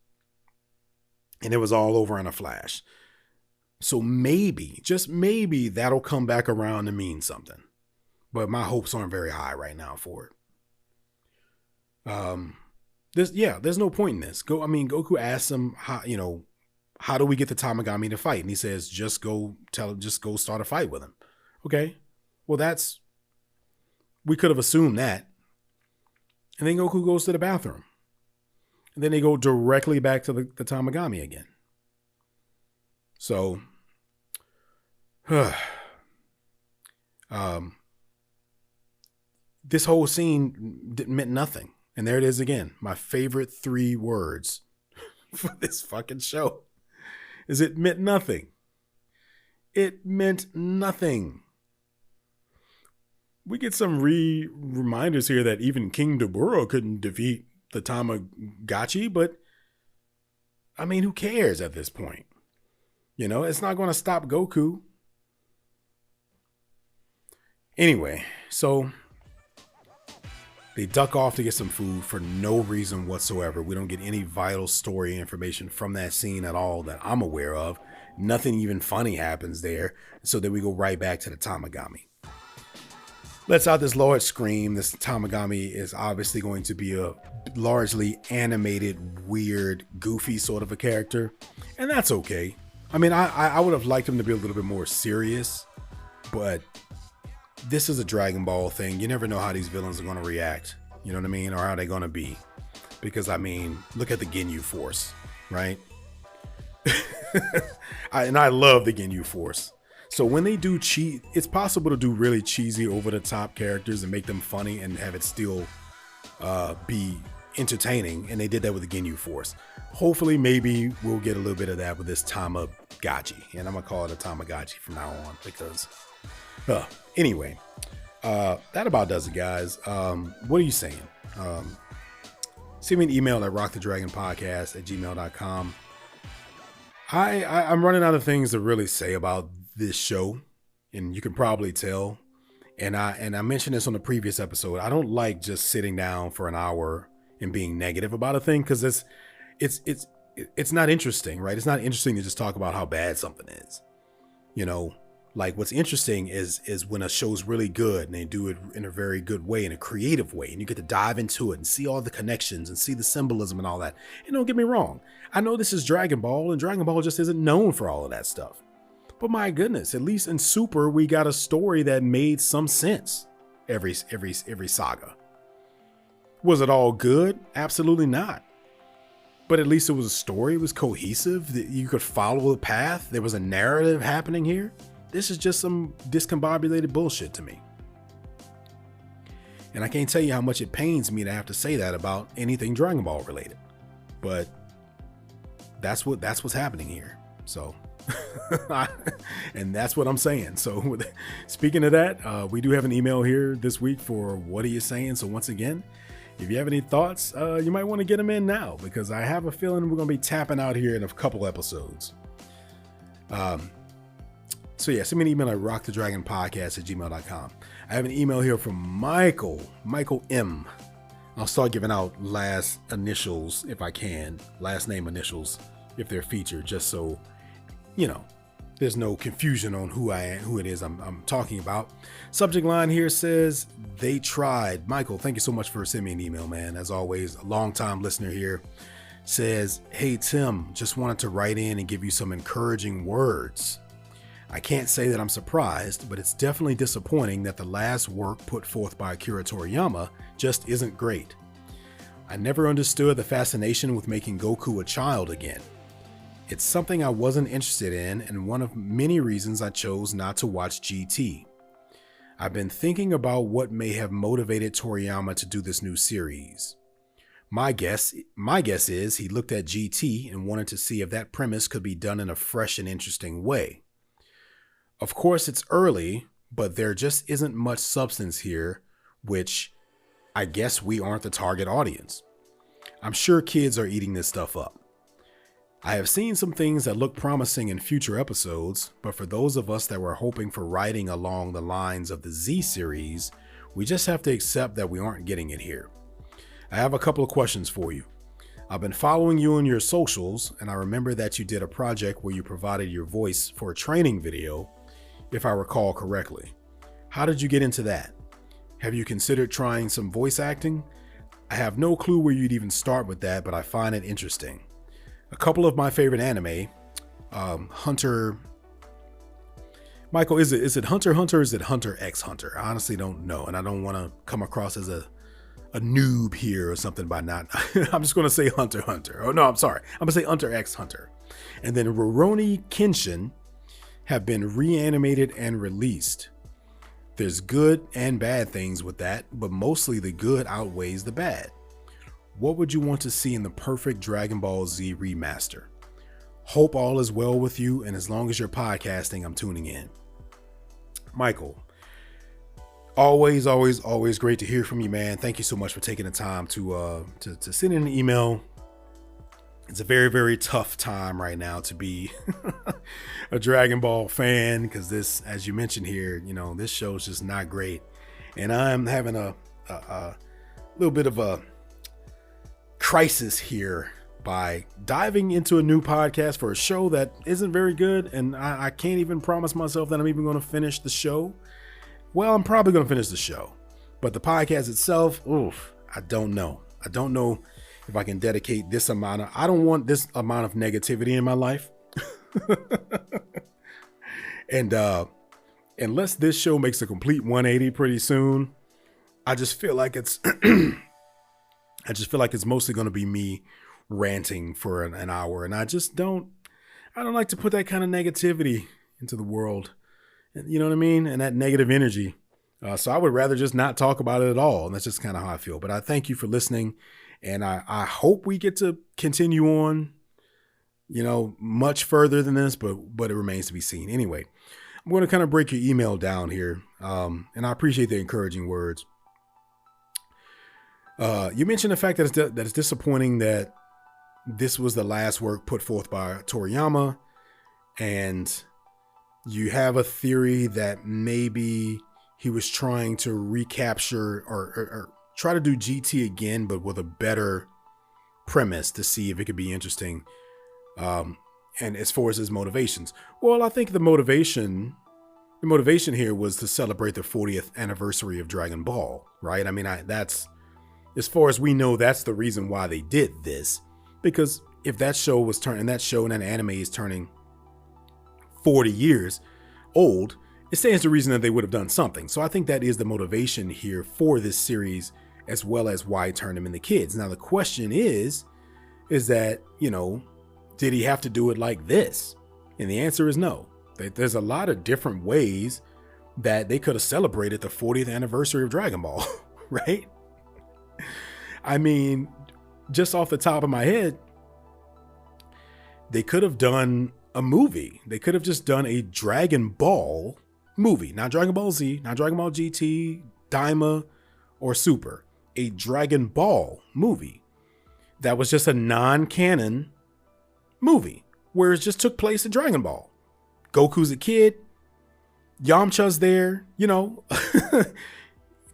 A: And it was all over in a flash. So maybe, just maybe, that'll come back around to mean something. But my hopes aren't very high right now for it. There's no point in this. Goku asks him, how do we get the Tamagami to fight? And he says, just go start a fight with him. Okay. Well, we could have assumed that. And then Goku goes to the bathroom. And then they go directly back to the Tamagami again. So, this whole scene meant nothing. And there it is again. My favorite 3 words for this fucking show is it meant nothing. It meant nothing. We get some reminders here that even King Dabura couldn't defeat the Tamagotchi, but I mean, who cares at this point? It's not going to stop Goku. Anyway, so they duck off to get some food for no reason whatsoever. We don't get any vital story information from that scene at all that I'm aware of. Nothing even funny happens there. So then we go right back to the Tamagami. Lets out this large scream. This Tamagami is obviously going to be a largely animated, weird, goofy sort of a character. And that's okay. I mean, I would have liked him to be a little bit more serious, but this is a Dragon Ball thing. You never know how these villains are going to react. You know what I mean? Or how they're going to be. Because, I mean, look at the Ginyu Force, right? And I love the Ginyu Force. So when they do cheat, it's possible to do really cheesy, over the top characters and make them funny and have it still be entertaining. And they did that with the Ginyu Force. Hopefully, maybe we'll get a little bit of that with this Tamagotchi, and I'm gonna call it a Tamagotchi from now on because. Anyway, that about does it, guys. What are you saying? Send me an email at rockthedragonpodcast@gmail.com. I'm running out of things to really say about this show, and you can probably tell. And I mentioned this on the previous episode. I don't like just sitting down for an hour and being negative about a thing because it's not interesting, right? It's not interesting to just talk about how bad something is. You know, like what's interesting is when a show's really good and they do it in a very good way, in a creative way, and you get to dive into it and see all the connections and see the symbolism and all that. And don't get me wrong, I know this is Dragon Ball, and Dragon Ball just isn't known for all of that stuff. But my goodness, at least in Super, we got a story that made some sense every saga. Was it all good? Absolutely not. But at least it was a story. It was cohesive. You could follow the path. There was a narrative happening here. This is just some discombobulated bullshit to me. And I can't tell you how much it pains me to have to say that about anything Dragon Ball related. But that's what's happening here. So, and that's what I'm saying. So speaking of that, we do have an email here this week for What Are You Saying? So once again, if you have any thoughts, you might want to get them in now, because I have a feeling we're going to be tapping out here in a couple episodes. So yeah, send me an email at rockthedragonpodcast@gmail.com. I have an email here from Michael M. I'll start giving out last initials if I can, last name initials if they're featured, just so, you know, there's no confusion on who it is I'm talking about. Subject line here says, they tried. Michael, thank you so much for sending me an email, man. As always, a long-time listener here. Says, hey, Tim, just wanted to write in and give you some encouraging words. I can't say that I'm surprised, but it's definitely disappointing that the last work put forth by Akira Toriyama just isn't great. I never understood the fascination with making Goku a child again. It's something I wasn't interested in, and one of many reasons I chose not to watch GT. I've been thinking about what may have motivated Toriyama to do this new series. My guess is he looked at GT and wanted to see if that premise could be done in a fresh and interesting way. Of course, it's early, but there just isn't much substance here, which I guess we aren't the target audience. I'm sure kids are eating this stuff up. I have seen some things that look promising in future episodes, but for those of us that were hoping for writing along the lines of the Z series, we just have to accept that we aren't getting it here. I have a couple of questions for you. I've been following you on your socials, and I remember that you did a project where you provided your voice for a training video, if I recall correctly. How did you get into that? Have you considered trying some voice acting? I have no clue where you'd even start with that, but I find it interesting. A couple of my favorite anime, Hunter. Michael, is it Hunter x Hunter or is it Hunter x Hunter? I honestly don't know, and I don't want to come across as a noob here or something by not. I'm just going to say Hunter x Hunter. Oh no, I'm sorry. I'm going to say Hunter x Hunter. And then Rurouni Kenshin have been reanimated and released. There's good and bad things with that, but mostly the good outweighs the bad. What would you want to see in the perfect Dragon Ball Z remaster? Hope all is well with you, and as long as you're podcasting, I'm tuning in. Michael, always great to hear from you, man. Thank you so much for taking the time to send in an email. It's a very, very tough time right now to be a Dragon Ball fan, because this, as you mentioned here, you know, this show is just not great. And I'm having a little bit of a crisis here by diving into a new podcast for a show that isn't very good. And I can't even promise myself that I'm even going to finish the show. Well, I'm probably going to finish the show, but the podcast itself, I don't know. I don't know if I can dedicate this amount of, I don't want this amount of negativity in my life. And unless this show makes a complete 180 pretty soon, I just feel like it's mostly going to be me ranting for an hour, and I just don't I don't like to put that kind of negativity into the world. You know what I mean? And that negative energy. So I would rather just not talk about it at all. And that's just kind of how I feel. But I thank you for listening. And I hope we get to continue on, much further than this, but it remains to be seen. Anyway, I'm going to kind of break your email down here. And I appreciate the encouraging words. You mentioned the fact that it's disappointing that this was the last work put forth by Toriyama, and you have a theory that maybe he was trying to recapture or try to do GT again, but with a better premise to see if it could be interesting. And as far as his motivations, well, I think the motivation here was to celebrate the 40th anniversary of Dragon Ball, right? I mean, that's, as far as we know, that's the reason why they did this. Because if that show and that anime is turning 40 years old, it stands to reason that they would have done something. So I think that is the motivation here for this series, as well as why it turned him into kids. Now, the question is that, did he have to do it like this? And the answer is no. There's a lot of different ways that they could have celebrated the 40th anniversary of Dragon Ball, right? I mean, just off the top of my head, they could have done a movie. They could have just done a Dragon Ball movie, not Dragon Ball Z, not Dragon Ball GT, Daima, or Super. A Dragon Ball movie that was just a non-canon movie where it just took place in Dragon Ball. Goku's a kid, Yamcha's there,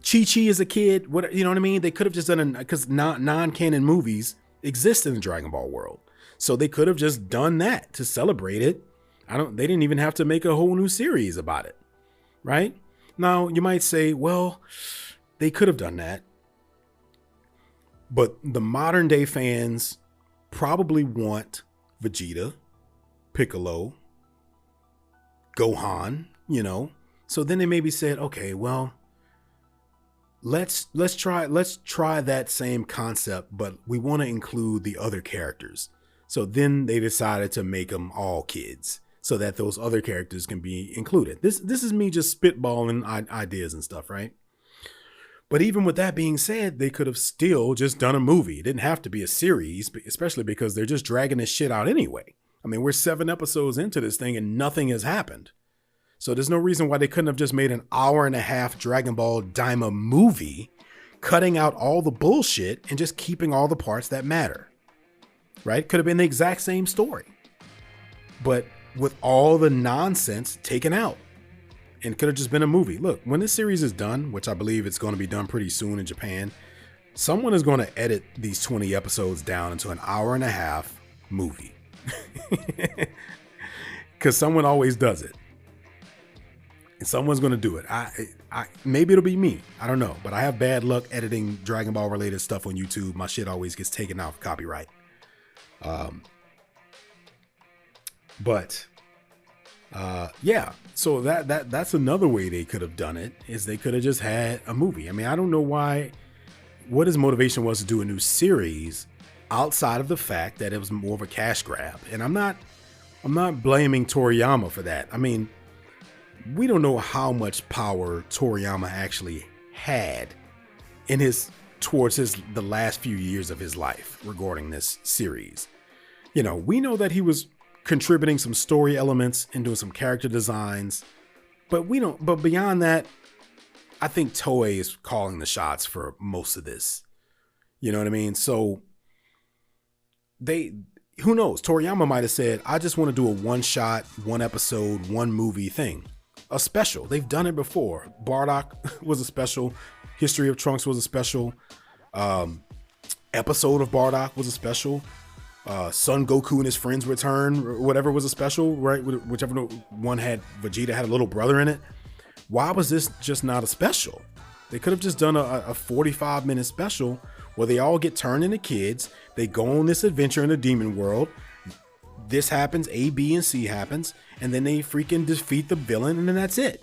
A: Chi-Chi is a kid. What, you know what I mean? They could have just done because non-canon movies exist in the Dragon Ball world. So they could have just done that to celebrate it. They didn't even have to make a whole new series about it. Right? Now you might say, well, they could have done that. But the modern day fans probably want Vegeta, Piccolo, Gohan, So then they maybe said, okay, well, let's try that same concept, but we want to include the other characters. So then they decided to make them all kids so that those other characters can be included. This is me just spitballing ideas and stuff, right? But even with that being said, they could have still just done a movie. It didn't have to be a series, especially because they're just dragging this shit out anyway. I mean, we're 7 episodes into this thing and nothing has happened. So there's no reason why they couldn't have just made an hour-and-a-half Dragon Ball Daima movie, cutting out all the bullshit and just keeping all the parts that matter. Right? Could have been the exact same story, but with all the nonsense taken out, and could have just been a movie. Look, when this series is done, which I believe it's going to be done pretty soon in Japan, someone is going to edit these 20 episodes down into an hour-and-a-half movie. Because someone always does it. And someone's going to do it. I maybe it'll be me. I don't know. But I have bad luck editing Dragon Ball related stuff on YouTube. My shit always gets taken out for copyright. Yeah. So that's another way they could have done it, is they could have just had a movie. I mean, I don't know what his motivation was to do a new series outside of the fact that it was more of a cash grab. And I'm not blaming Toriyama for that. I mean, we don't know how much power Toriyama actually had in towards the last few years of his life regarding this series. We know that he was contributing some story elements and doing some character designs, but beyond that, I think Toei is calling the shots for most of this. You know what I mean? So who knows? Toriyama might have said, I just want to do a one shot, one episode, one movie thing. A special. They've done it before. Bardock was a special. History of Trunks was a special. Episode of Bardock was a special. Son Goku and his friends return, or whatever, was a special, right? Whichever one had Vegeta had a little brother in it. Why was this just not a special? They could have just done a 45-minute special where they all get turned into kids. They go on this adventure in the demon world. This happens, A, B, and C happens, and then they freaking defeat the villain, and then that's it.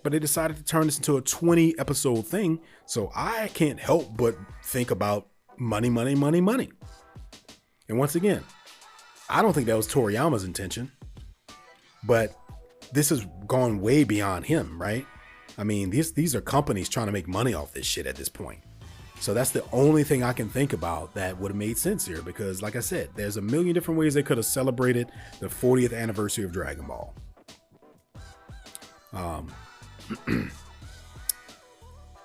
A: But they decided to turn this into a 20-episode thing, so I can't help but think about money, money, money, money. And once again, I don't think that was Toriyama's intention, but this has gone way beyond him, right? I mean, these are companies trying to make money off this shit at this point. So that's the only thing I can think about that would have made sense here, because like I said, there's a million different ways they could have celebrated the 40th anniversary of Dragon Ball.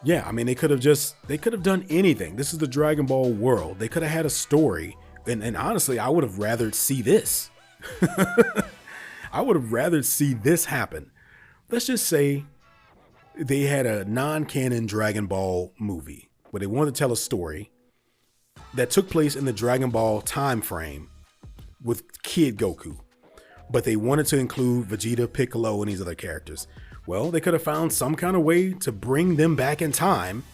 A: Yeah, I mean, they could have done anything. This is the Dragon Ball world. They could have had a story. And honestly, I would have rather see this. I would have rather see this happen. Let's just say they had a non-canon Dragon Ball movie where they wanted to tell a story that took place in the Dragon Ball time frame with Kid Goku, but they wanted to include Vegeta, Piccolo, and these other characters. Well, they could have found some kind of way to bring them back in time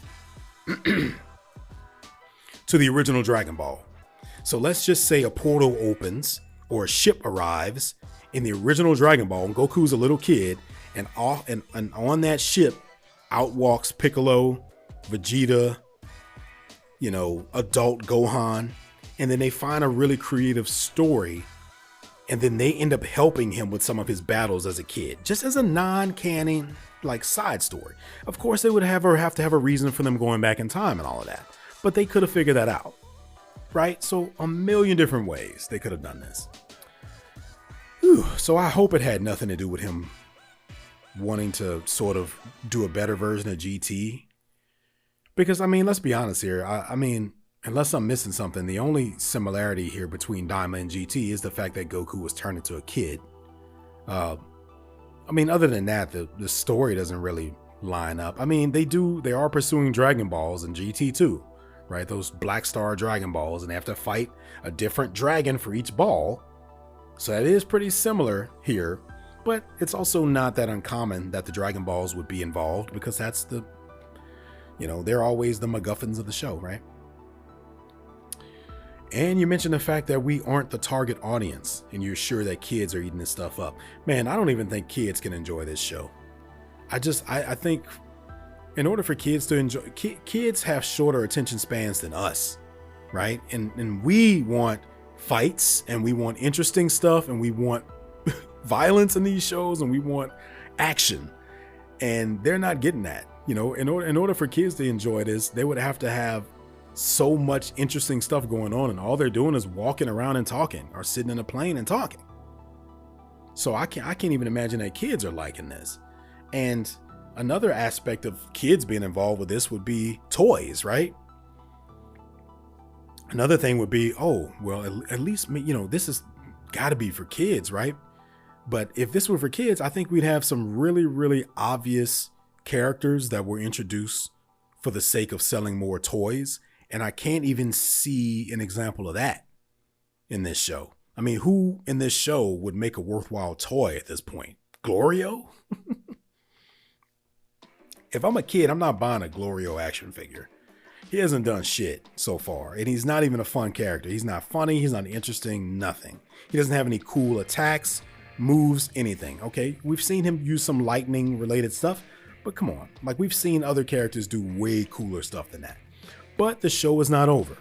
A: to the original Dragon Ball. So let's just say a portal opens or a ship arrives in the original Dragon Ball, and Goku's a little kid, and on that ship out walks Piccolo, Vegeta, adult Gohan, and then they find a really creative story, and then they end up helping him with some of his battles as a kid, just as a non-canon side story. Of course, they would have to have a reason for them going back in time and all of that, but they could have figured that out, right? So a million different ways they could have done this. Whew. So I hope it had nothing to do with him wanting to sort of do a better version of GT. Because, I mean, let's be honest here. I mean, unless I'm missing something, the only similarity here between Daima and GT is the fact that Goku was turned into a kid. I mean, other than that, the story doesn't really line up. I mean, they are pursuing Dragon Balls in GT too, right? Those Black Star Dragon Balls, and they have to fight a different dragon for each ball. So that is pretty similar here, but it's also not that uncommon that the Dragon Balls would be involved, because that's they're always the MacGuffins of the show, right? And you mentioned the fact that we aren't the target audience, and you're sure that kids are eating this stuff up. Man, I don't even think kids can enjoy this show. I think in order for kids to enjoy, kids have shorter attention spans than us, right? And we want fights, and we want interesting stuff, and we want violence in these shows, and we want action, and they're not getting that. In order for kids to enjoy this, they would have to have so much interesting stuff going on, and all they're doing is walking around and talking, or sitting in a plane and talking. So I can't even imagine that kids are liking this. And another aspect of kids being involved with this would be toys, right? Another thing would be, oh, well, at least, this has got to be for kids, right? But if this were for kids, I think we'd have some really, really obvious characters that were introduced for the sake of selling more toys. And I can't even see an example of that in this show. I mean, who in this show would make a worthwhile toy at this point? Glorio? If I'm a kid, I'm not buying a Glorio action figure. He hasn't done shit so far, and he's not even a fun character. He's not funny. He's not interesting. Nothing. He doesn't have any cool attacks, moves, anything. Okay, we've seen him use some lightning related stuff, but come on, we've seen other characters do way cooler stuff than that. But the show is not over,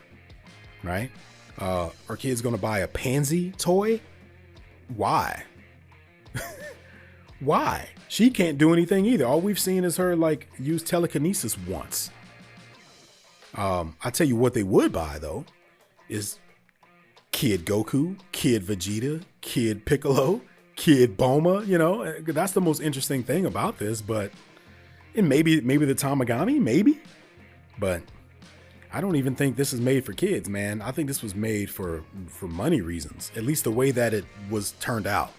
A: right? Are kids gonna buy a Pansy toy? Why? Why? She can't do anything either. All we've seen is her use telekinesis once. I tell you what they would buy though is Kid Goku, Kid Vegeta, Kid Piccolo, Kid Bulma. That's the most interesting thing about this. But and maybe the Tamagami, maybe. But I don't even think this is made for kids, man. I think this was made for money reasons. At least the way that it was turned out.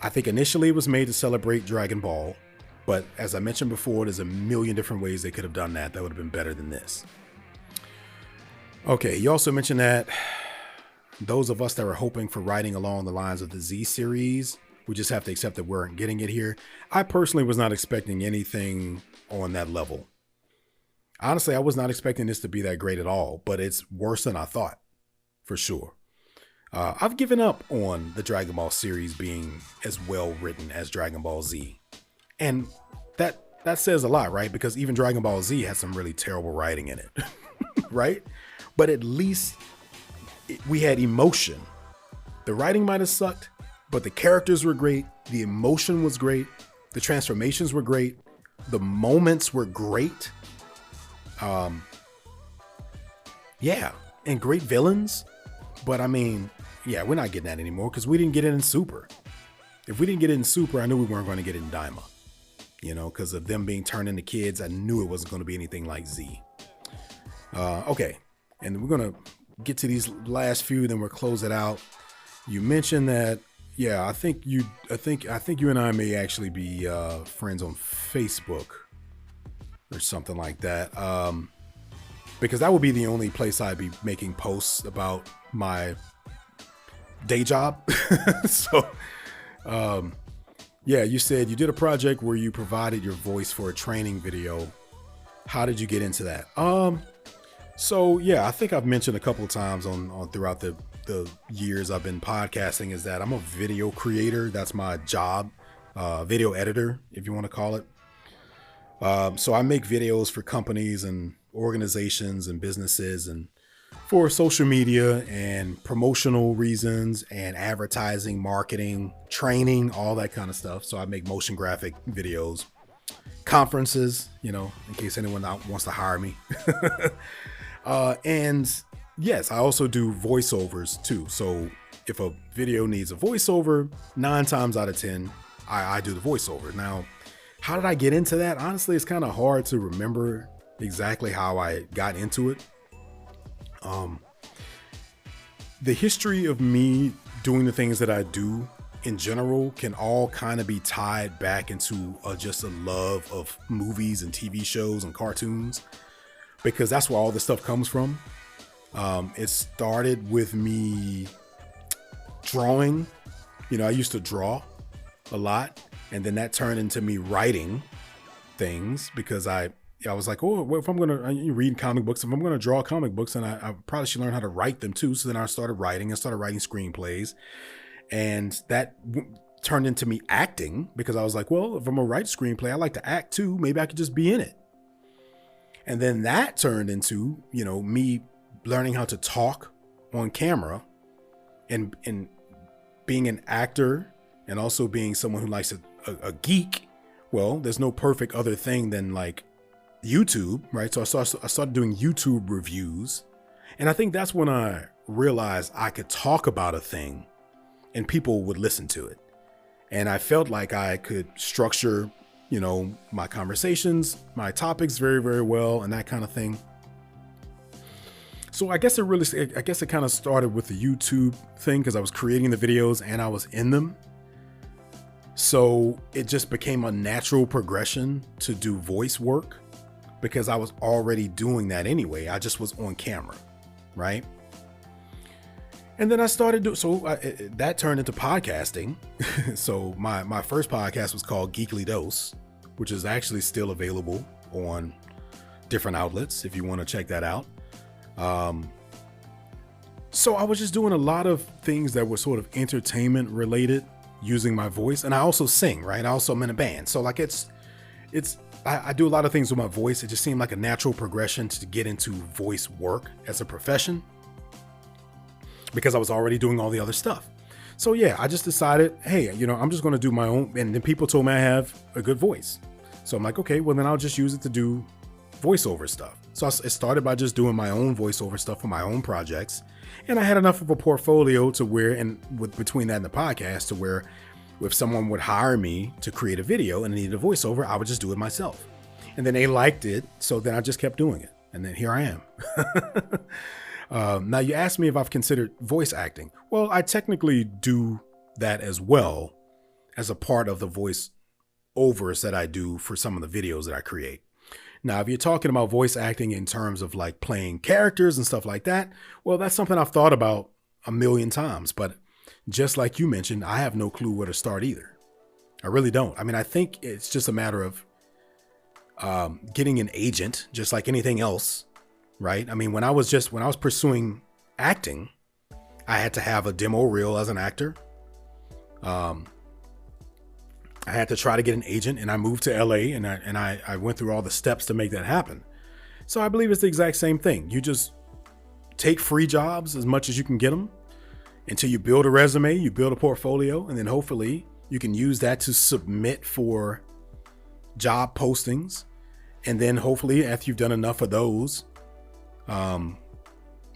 A: I think initially it was made to celebrate Dragon Ball. But as I mentioned before, there's a million different ways they could have done that would have been better than this. Okay, you also mentioned that those of us that were hoping for writing along the lines of the Z series, we just have to accept that we weren't getting it here. I personally was not expecting anything on that level. Honestly, I was not expecting this to be that great at all, but it's worse than I thought, for sure. I've given up on the Dragon Ball series being as well written as Dragon Ball Z. And that says a lot, right? Because even Dragon Ball Z has some really terrible writing in it, right? But at least we had emotion The writing might have sucked, but the characters were great. The emotion was great. The transformations were great. The moments were great. Yeah, and great villains. But I mean, yeah, we're not getting that anymore because we didn't get it in Super. If we didn't get it in Super, I knew we weren't going to get it in Daima. You know, because of them being turned into kids, I knew it wasn't going to be anything like Z. Okay, and we're going to get to these last few, then we'll close it out. You mentioned that, yeah, I think you and I may actually be friends on Facebook or something like that. Because that would be the only place I'd be making posts about my day job. So, yeah, you said you did a project where you provided your voice for a training video. How did you get into that? So yeah, I think I've mentioned a couple of times on throughout the years I've been podcasting is that I'm a video creator. That's my job, video editor, if you want to call it. So I make videos for companies and organizations and businesses and for social media and promotional reasons and advertising, marketing, training, all that kind of stuff. So I make motion graphic videos, conferences, you know, in case anyone wants to hire me. And yes, I also do voiceovers too. So if a video needs a voiceover, 9 times out of 10, I do the voiceover. Now, how did I get into that? Honestly, it's kind of hard to remember exactly how I got into it. The history of me doing the things that I do in general can all kind of be tied back into just a love of movies and TV shows and cartoons, because that's where all this stuff comes from. It started with me drawing. You know, I used to draw a lot, and then that turned into me writing things because I was like, oh, well, if I'm going to read comic books, if I'm going to draw comic books, then I probably should learn how to write them too. So then I started writing screenplays, and that turned into me acting because I was like, well, if I'm going to write a screenplay, I like to act too. Maybe I could just be in it. And then that turned into, you know, me learning how to talk on camera and being an actor and also being someone who likes a geek. Well, there's no perfect other thing than like YouTube, right? So I started doing YouTube reviews, and I think that's when I realized I could talk about a thing and people would listen to it. And I felt like I could structure, you know, my conversations, my topics very, very well and that kind of thing. So I guess it kind of started with the YouTube thing because I was creating the videos and I was in them. So it just became a natural progression to do voice work because I was already doing that anyway. I just was on camera, right? And then I started that turned into podcasting. So my first podcast was called Geekly Dose, which is actually still available on different outlets if you want to check that out. So I was just doing a lot of things that were sort of entertainment related using my voice. And I also sing, right? I also am in a band. So like I do a lot of things with my voice. It just seemed like a natural progression to get into voice work as a profession because I was already doing all the other stuff. So yeah, I just decided, hey, you know, I'm just going to do my own. And then people told me I have a good voice. So I'm like, okay, well then I'll just use it to do voiceover stuff. So it started by just doing my own voiceover stuff for my own projects. And I had enough of a portfolio to where, and between that and the podcast, to where if someone would hire me to create a video and needed a voiceover, I would just do it myself. And then they liked it. So then I just kept doing it. And then here I am. Now you asked me if I've considered voice acting. Well, I technically do that as well as a part of the voice overs that I do for some of the videos that I create. Now, if you're talking about voice acting in terms of like playing characters and stuff like that, well, that's something I've thought about a million times. But just like you mentioned, I have no clue where to start either. I really don't. I mean, I think it's just a matter of getting an agent, just like anything else, right? I mean, when I was pursuing acting, I had to have a demo reel as an actor. I had to try to get an agent, and I moved to LA, and I went through all the steps to make that happen. So I believe it's the exact same thing. You just take free jobs as much as you can get them, until you build a resume, you build a portfolio, and then hopefully you can use that to submit for job postings. And then hopefully after you've done enough of those,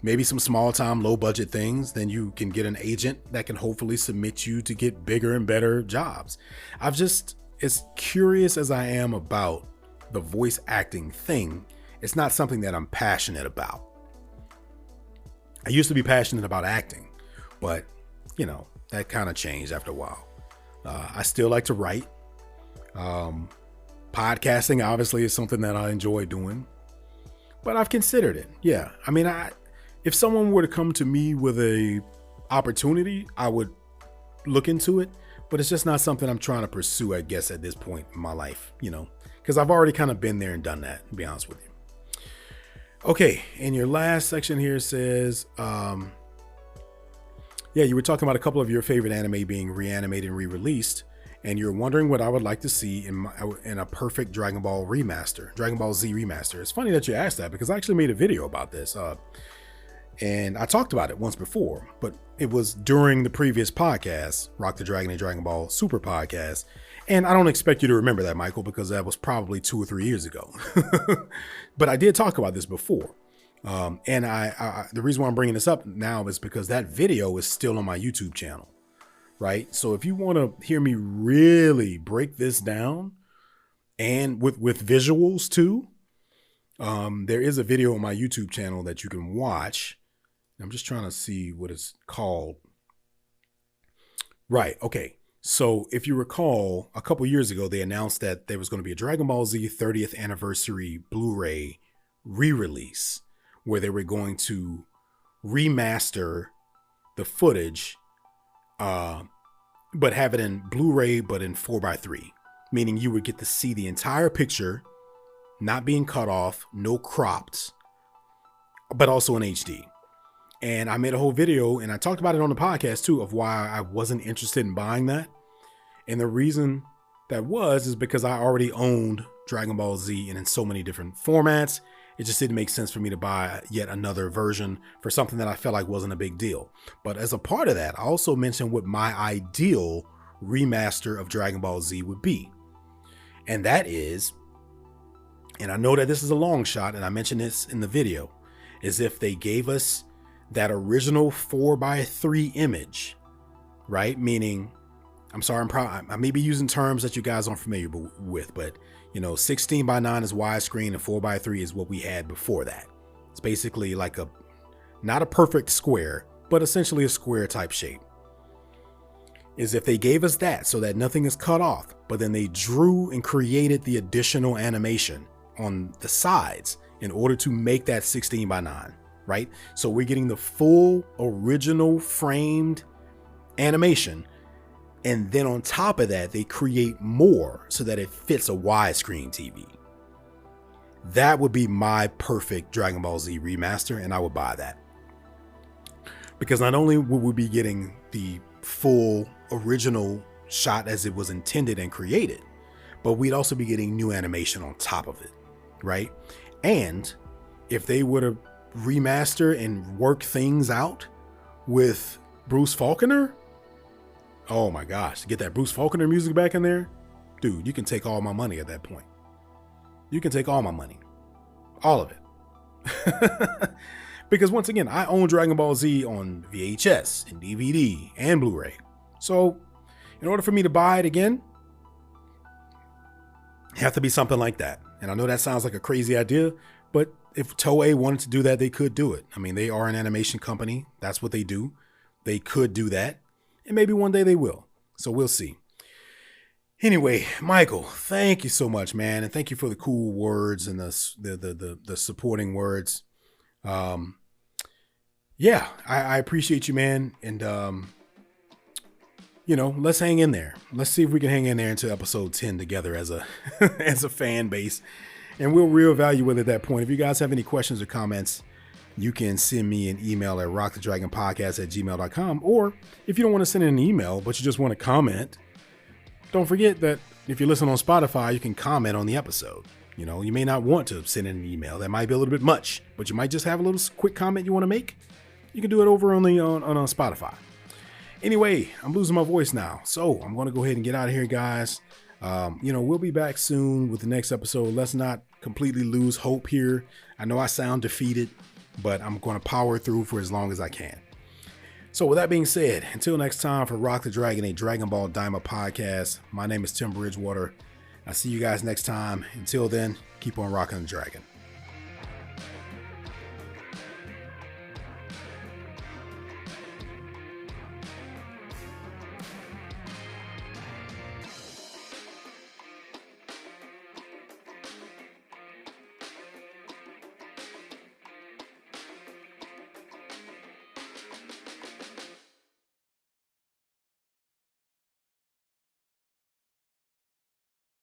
A: maybe some small time, low budget things, then you can get an agent that can hopefully submit you to get bigger and better jobs. As curious as I am about the voice acting thing, it's not something that I'm passionate about. I used to be passionate about acting, but that kind of changed after a while. I still like to write. Podcasting obviously is something that I enjoy doing, but I've considered it. Yeah. I mean, if someone were to come to me with a opportunity, I would look into it, but it's just not something I'm trying to pursue, I guess, at this point in my life, because I've already kind of been there and done that, to be honest with you. Okay. And your last section here says, you were talking about a couple of your favorite anime being reanimated and re-released, and you're wondering what I would like to see in a perfect Dragon Ball Z remaster. It's funny that you asked that because I actually made a video about this. And I talked about it once before, but it was during the previous podcast, Rock the Dragon and Dragon Ball Super podcast. And I don't expect you to remember that, Michael, because that was probably 2 or 3 years ago. But I did talk about this before. And the reason why I'm bringing this up now is because that video is still on my YouTube channel, right? So if you want to hear me really break this down and with visuals too, there is a video on my YouTube channel that you can watch. I'm just trying to see what it's called. Right. Okay. So if you recall, a couple years ago, they announced that there was going to be a Dragon Ball Z 30th anniversary Blu-ray re-release where they were going to remaster the footage, but have it in Blu-ray, but in 4:3, meaning you would get to see the entire picture, not being cut off, no cropped, but also in HD. And I made a whole video and I talked about it on the podcast too, of why I wasn't interested in buying that. And the reason that is because I already owned Dragon Ball Z and in so many different formats. It just didn't make sense for me to buy yet another version for something that I felt like wasn't a big deal. But as a part of that, I also mentioned what my ideal remaster of Dragon Ball Z would be. And that is, and I know that this is a long shot, and I mentioned this in the video, is if they gave us that original 4:3 image, right? Meaning, I'm sorry, I may be using terms that you guys aren't familiar with, but 16:9 is widescreen and 4:3 is what we had before that. It's basically like not a perfect square, but essentially a square type shape. Is if they gave us that so that nothing is cut off, but then they drew and created the additional animation on the sides in order to make that 16:9, right? So we're getting the full original framed animation. And then on top of that, they create more so that it fits a widescreen TV. That would be my perfect Dragon Ball Z remaster, and I would buy that. Because not only would we be getting the full original shot as it was intended and created, but we'd also be getting new animation on top of it, right? And if they were to remaster and work things out with Bruce Faulconer, oh my gosh, get that Bruce Faulconer music back in there, dude, you can take all my money at that point. You can take all my money, all of it. Because once again, I own Dragon Ball Z on VHS and DVD and Blu-ray. So in order for me to buy it again, it have to be something like that. And I know that sounds like a crazy idea, but if Toei wanted to do that, they could do it. I mean, they are an animation company. That's what they do. They could do that. And maybe one day they will. So we'll see. Anyway, Michael, thank you so much, man. And thank you for the cool words and the supporting words. Yeah, I appreciate you, man. And, let's hang in there. Let's see if we can hang in there into episode 10 together as a as a fan base. And we'll reevaluate at that point. If you guys have any questions or comments, you can send me an email at rockthedragonpodcast@gmail.com. Or if you don't want to send in an email, but you just want to comment, don't forget that if you listen on Spotify, you can comment on the episode. You may not want to send in an email. That might be a little bit much, but you might just have a little quick comment you want to make. You can do it over on Spotify. Anyway, I'm losing my voice now, so I'm going to go ahead and get out of here, guys. We'll be back soon with the next episode. Let's not completely lose hope here. I know I sound defeated, but I'm going to power through for as long as I can. So with that being said, until next time for Rock the Dragon, a Dragon Ball Daima podcast, my name is Tim Bridgewater. I'll see you guys next time. Until then, keep on rocking the dragon.